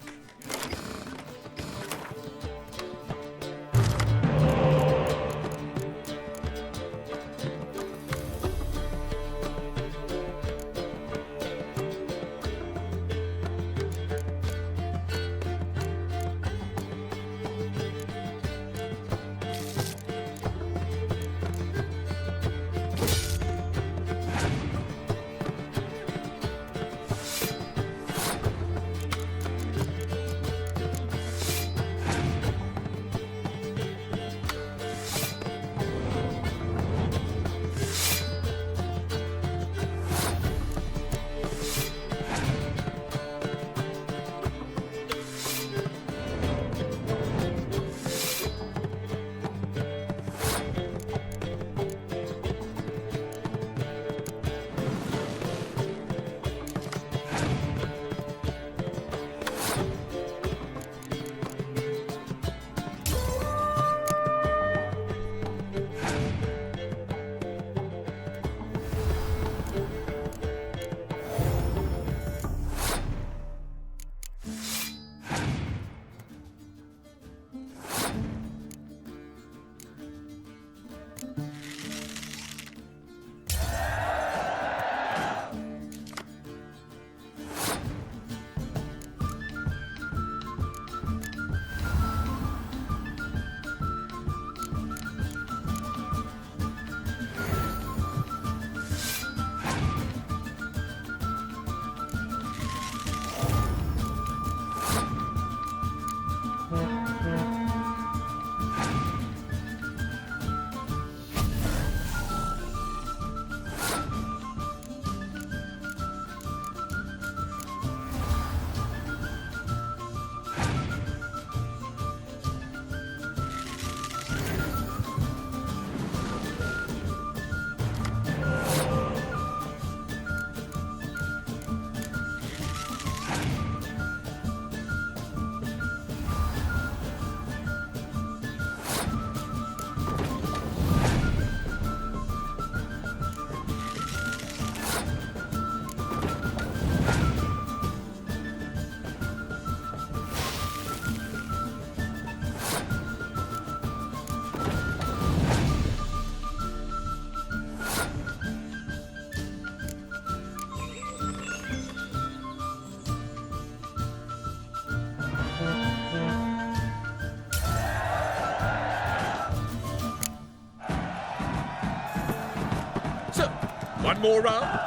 One more round?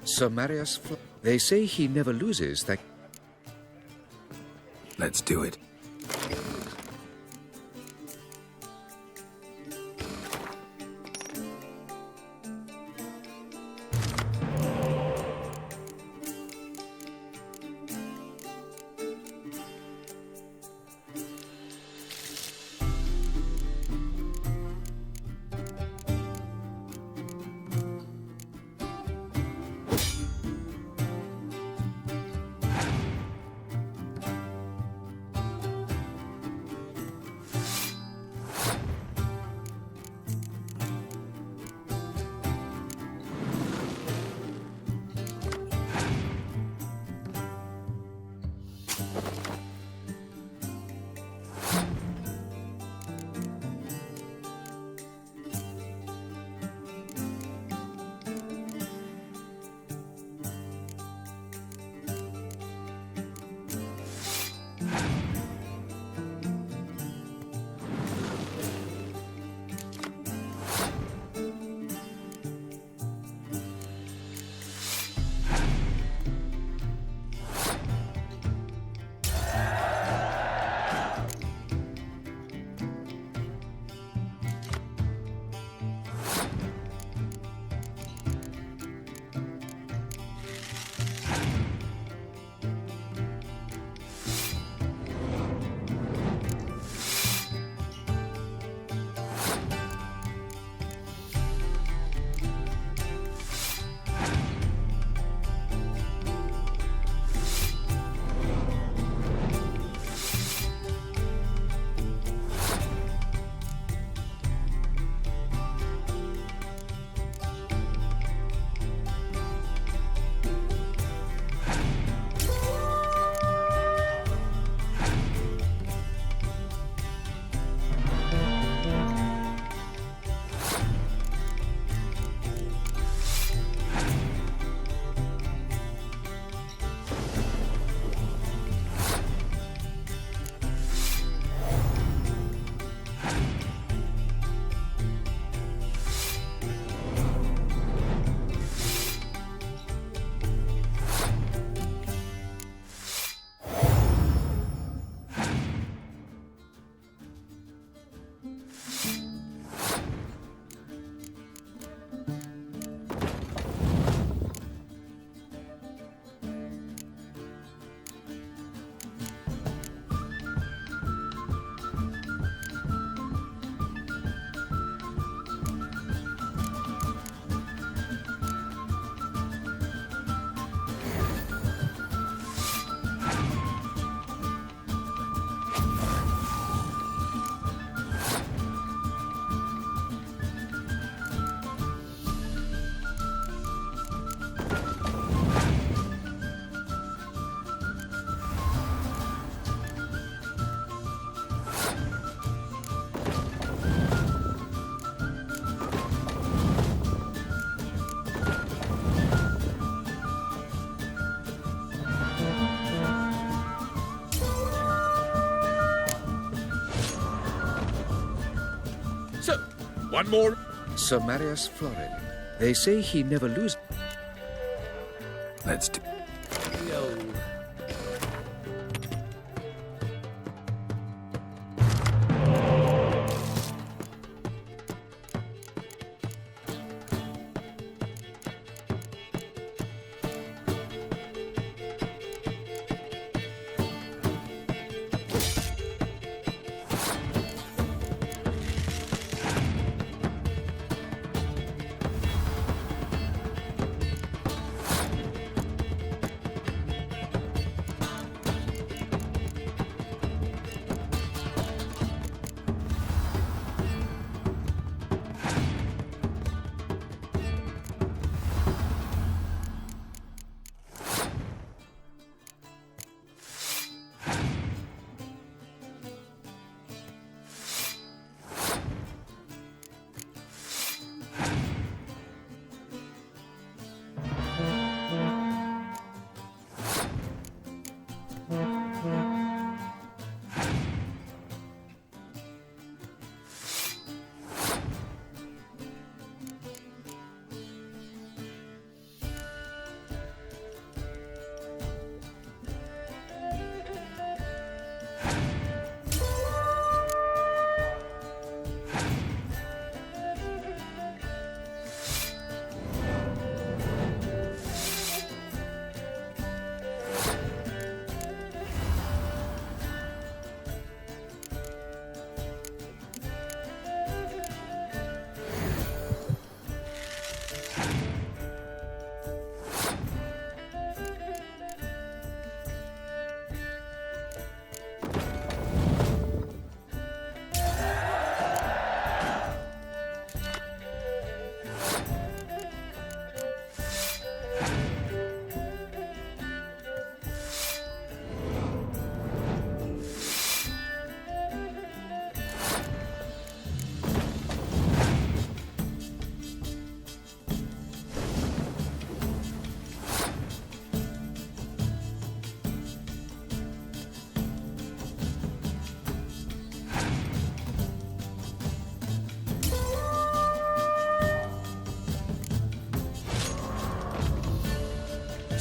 Sir Marius they say he never loses, Let's do it. One more. Sir Marius Florid. They say he never loses. Let's do...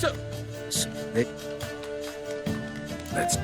So they... Let's...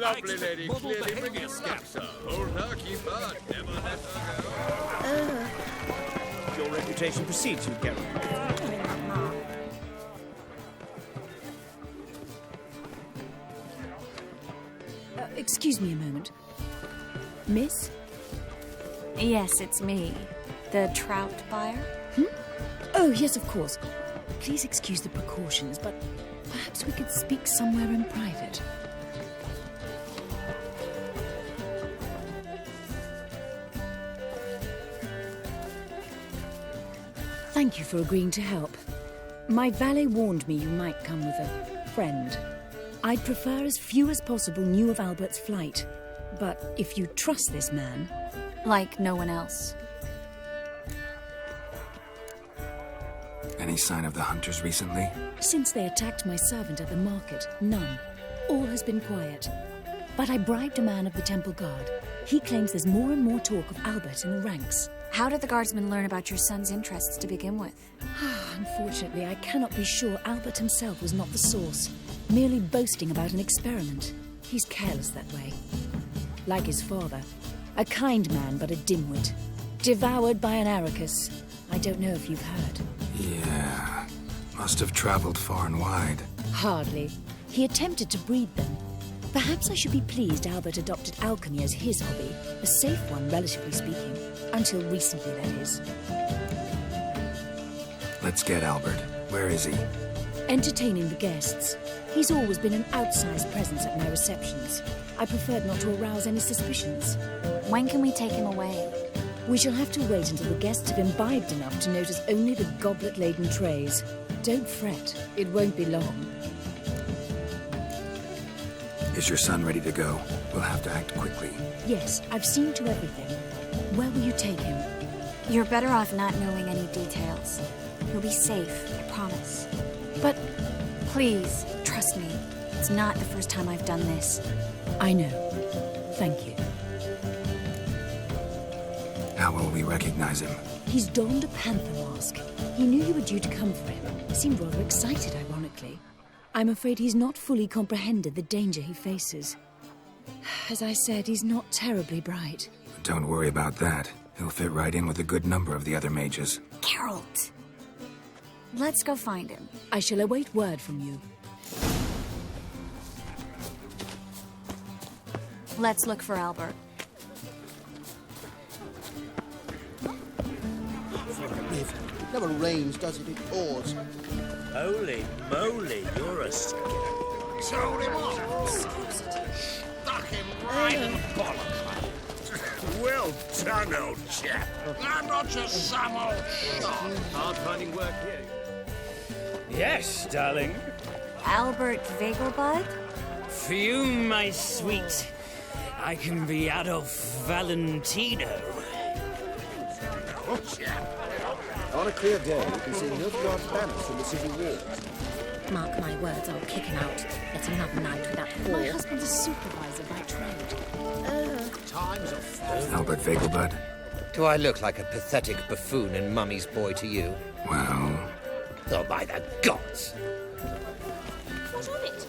lovely lady clearly bringing a sir. Hold her, keep her, never let her go. Your reputation precedes you, Gary. Excuse me a moment. Miss? Yes, it's me. The trout buyer? Oh, yes, of course. Please excuse the precautions, but perhaps we could speak somewhere in private. Thank you for agreeing to help. My valet warned me you might come with a friend. I'd prefer as few as possible knew of Albert's flight. But if you trust this man... Like no one else. Any sign of the hunters recently? Since they attacked my servant at the market, none. All has been quiet. But I bribed a man of the Temple Guard. He claims there's more and more talk of Albert in the ranks. How did the guardsmen learn about your son's interests to begin with? Unfortunately, I cannot be sure Albert himself was not the source, merely boasting about an experiment. He's careless that way. Like his father, a kind man but a dimwit. Devoured by an aracus. I don't know if you've heard. Yeah. Must have traveled far and wide. Hardly. He attempted to breed them. Perhaps I should be pleased Albert adopted alchemy as his hobby. A safe one, relatively speaking. Until recently, that is. Let's get Albert. Where is he? Entertaining the guests. He's always been an outsized presence at my receptions. I preferred not to arouse any suspicions. When can we take him away? We shall have to wait until the guests have imbibed enough to notice only the goblet-laden trays. Don't fret. It won't be long. Is your son ready to go? We'll have to act quickly. Yes, I've seen to everything. Where will you take him? You're better off not knowing any details. He'll be safe, I promise. But please, trust me. It's not the first time I've done this. I know. Thank you. How will we recognize him? He's donned a panther mask. He knew you were due to come for him. Seemed rather excited, ironically. I'm afraid he's not fully comprehended the danger he faces. As I said, he's not terribly bright. Don't worry about that. He'll fit right in with a good number of the other mages. Geralt! Let's go find him. I shall await word from you. Let's look for Albert. Never rains, does it? It pours. Holy moly, you're a scary. Sold him off. Stuck him right in the bollock. Well done, old chap. I'm not just some old shot. Hard finding work here. Yes, darling. Albert Vegelbud? Fume, my sweet. I can be Adolf Valentino. Oh, chap. On a clear day, you can see Nilfgaard's banners from the city walls. Mark my words, I'll kick him out. It's another night without whore. My husband's a supervisor by trade. Times of Albert Vegelbud? Do I look like a pathetic buffoon and Mummy's boy to you? Well... Oh, by the gods! What's on it?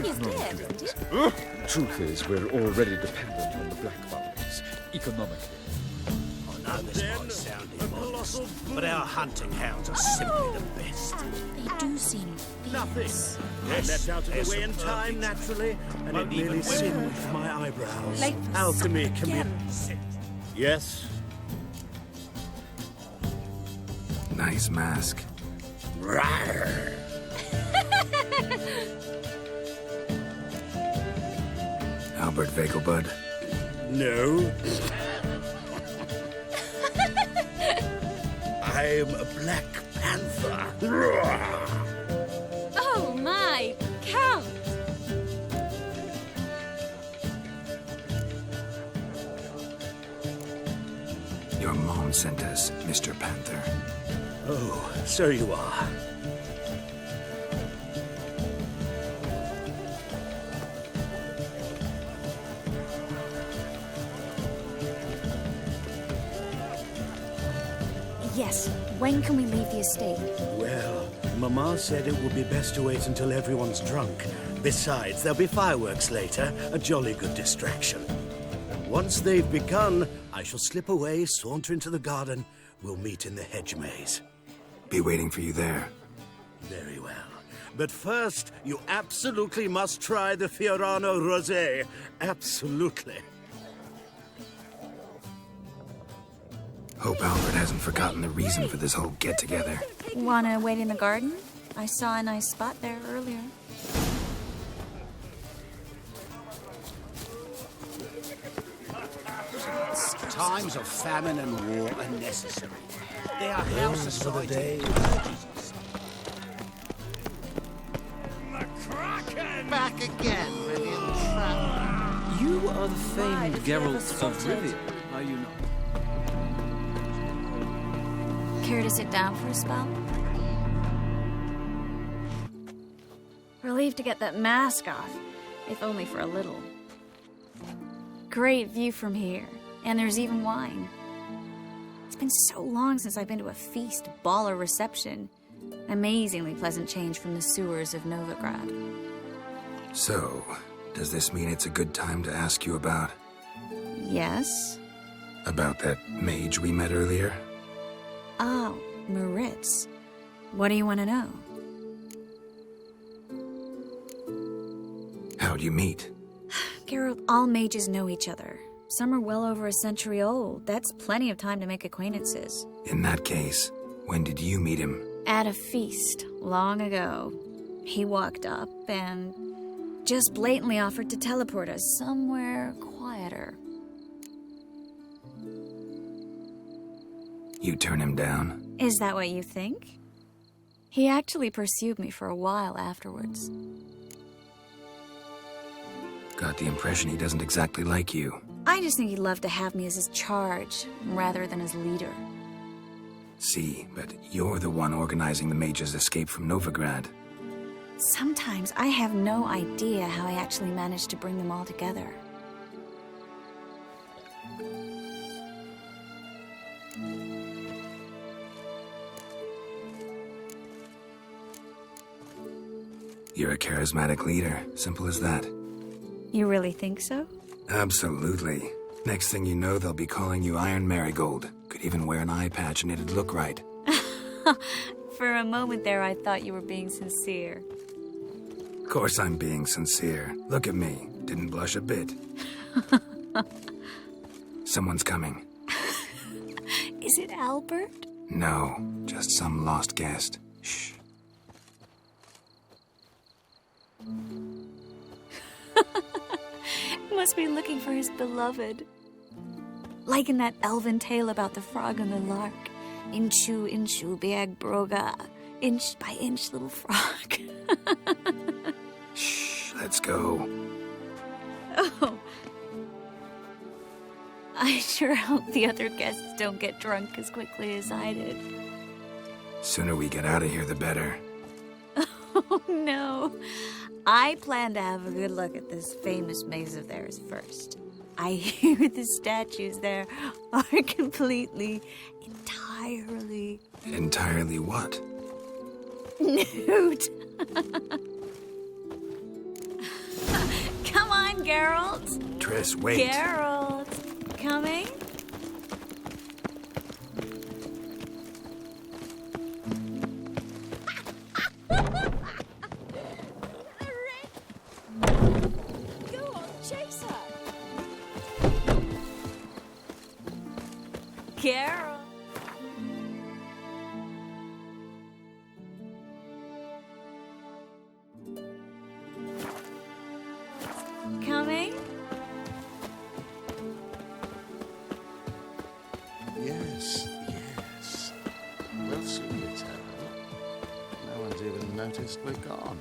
He's dead, isn't it? Truth is, we're already dependent on the black markets, economically. I know this might sound immodest, but our hunting hounds are simply the best. They do seem fierce. Yes, Left out of they're the way in so time, perfect. naturally, and Won't it even nearly wear singed my eyebrows. Like Alchemy can be... scary. Yes? Nice mask. Rawr. Albert Vegelbud? No. I'm a Black Panther. Oh my, Count! Your mom sent us, Mr. Panther. Oh, so you are. Yes, when can we leave the estate? Well, Mama said it would be best to wait until everyone's drunk. Besides, there'll be fireworks later, a jolly good distraction. Once they've begun, I shall slip away, saunter into the garden. We'll meet in the hedge maze. Be waiting for you there. Very well. But first, you absolutely must try the Fiorano Rosé. Absolutely. Hope Albert hasn't forgotten the reason for this whole get-together. Wanna wait in the garden? I saw a nice spot there earlier. Times of famine and war are necessary. They are how society urges. Back again, Rivian Traveler. You are the famed Geralt of Rivia, are you not? Care to sit down for a spell? Relieved to get that mask off, if only for a little. Great view from here, and there's even wine. It's been so long since I've been to a feast, ball, or reception. Amazingly pleasant change from the sewers of Novigrad. So, does this mean it's a good time to ask you about? Yes? About that mage we met earlier? Oh, Maritz. What do you want to know? How'd you meet? Geralt, all mages know each other. Some are well over a century old. That's plenty of time to make acquaintances. In that case, when did you meet him? At a feast, long ago. He walked up and just blatantly offered to teleport us somewhere quieter. You turn him down? Is that what you think? He actually pursued me for a while afterwards. Got the impression he doesn't exactly like you. I just think he'd love to have me as his charge, rather than as leader. See, but you're the one organizing the mage's escape from Novigrad. Sometimes I have no idea how I actually managed to bring them all together. You're a charismatic leader. Simple as that. You really think so? Absolutely. Next thing you know, they'll be calling you Iron Marigold. Could even wear an eye patch and it'd look right. For a moment there, I thought you were being sincere. Of course I'm being sincere. Look at me. Didn't blush a bit. Someone's coming. Is it Albert? No, just some lost guest. Shh. Must be looking for his beloved. Like in that elven tale about the frog and the lark. Inchu, inchu, beag broga. Inch by inch, little frog. Shh, let's go. Oh. I sure hope the other guests don't get drunk as quickly as I did. Sooner we get out of here, the better. Oh, no. I plan to have a good look at this famous maze of theirs first. I hear the statues there are completely, entirely... Entirely what? Nude. Come on, Geralt. Triss, wait. Geralt. Coming? Carol. Coming? Yes, yes. We'll soon return. No one's even noticed we're gone.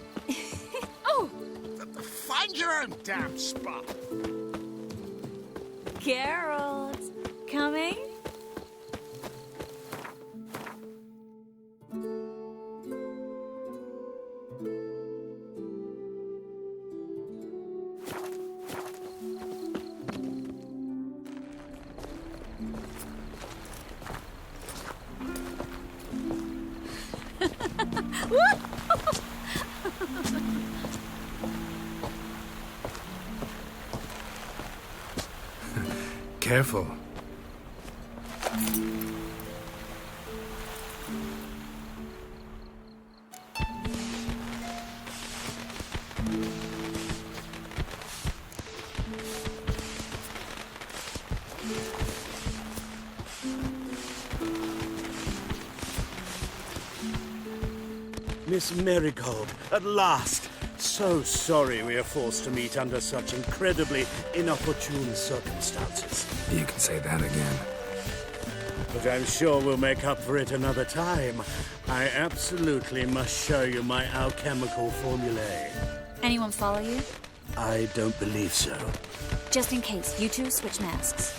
Oh! Find your own damn spot. Geralt. Coming? Careful. Miss Marigold, at last! So sorry we are forced to meet under such incredibly inopportune circumstances. You can say that again. But I'm sure we'll make up for it another time. I absolutely must show you my alchemical formulae. Anyone follow you? I don't believe so. Just in case, you two switch masks.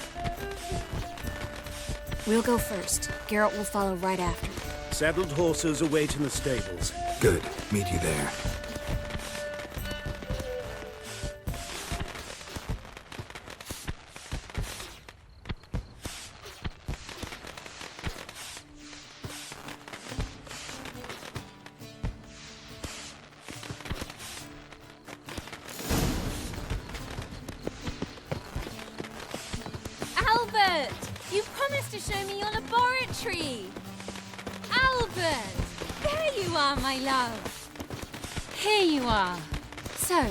We'll go first. Geralt will follow right after. Saddled horses await in the stables. Good. Meet you there. Albert! You promised to show me your laboratory! Albert! There you are, my love! Here you are. So,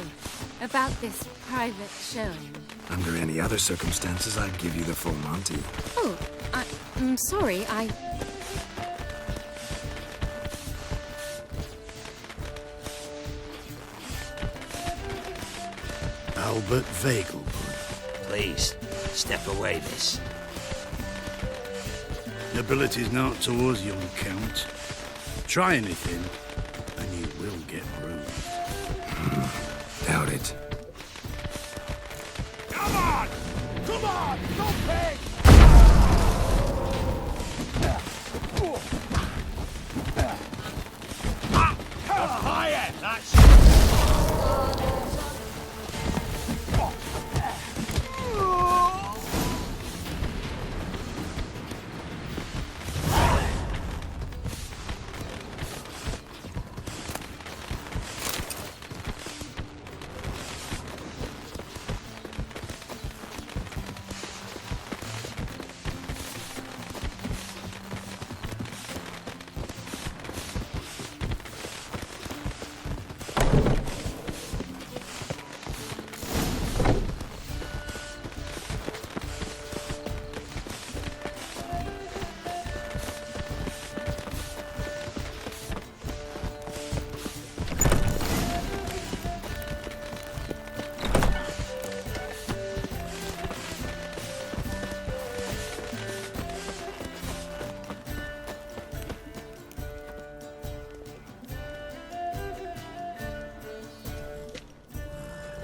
about this private showing. Under any other circumstances, I'd give you the full Monty. Oh, I'm sorry, Albert Vegelbud. Please, step away, miss. Nobility's not towards young Count. Try anything, and you will get bruised. Doubt it. Come on! Come on! Don't pay! Quiet! That's...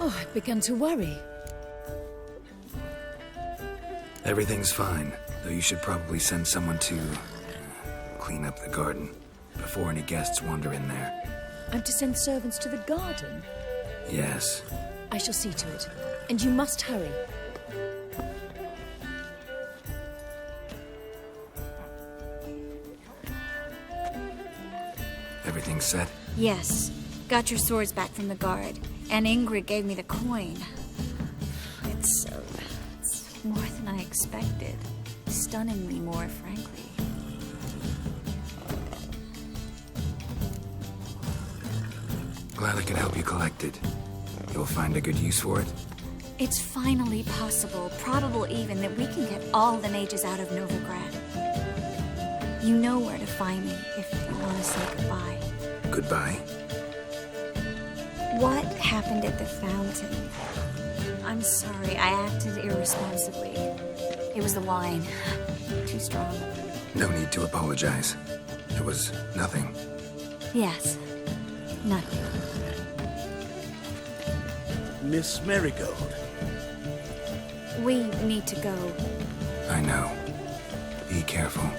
Oh, I've begun to worry. Everything's fine, though you should probably send someone to clean up the garden before any guests wander in there. I'm to send servants to the garden? Yes. I shall see to it. And you must hurry. Everything set? Yes. Got your swords back from the guard. And Ingrid gave me the coin. It's more than I expected. Stunningly more, frankly. Glad I could help you collect it. You'll find a good use for it? It's finally possible, probable even, that we can get all the mages out of Novigrad. You know where to find me if you want to say goodbye. Goodbye? What happened at the fountain? I'm sorry, I acted irresponsibly. It was the wine. Too strong. No need to apologize. It was nothing. Yes. Nothing. Miss Marigold. We need to go. I know. Be careful.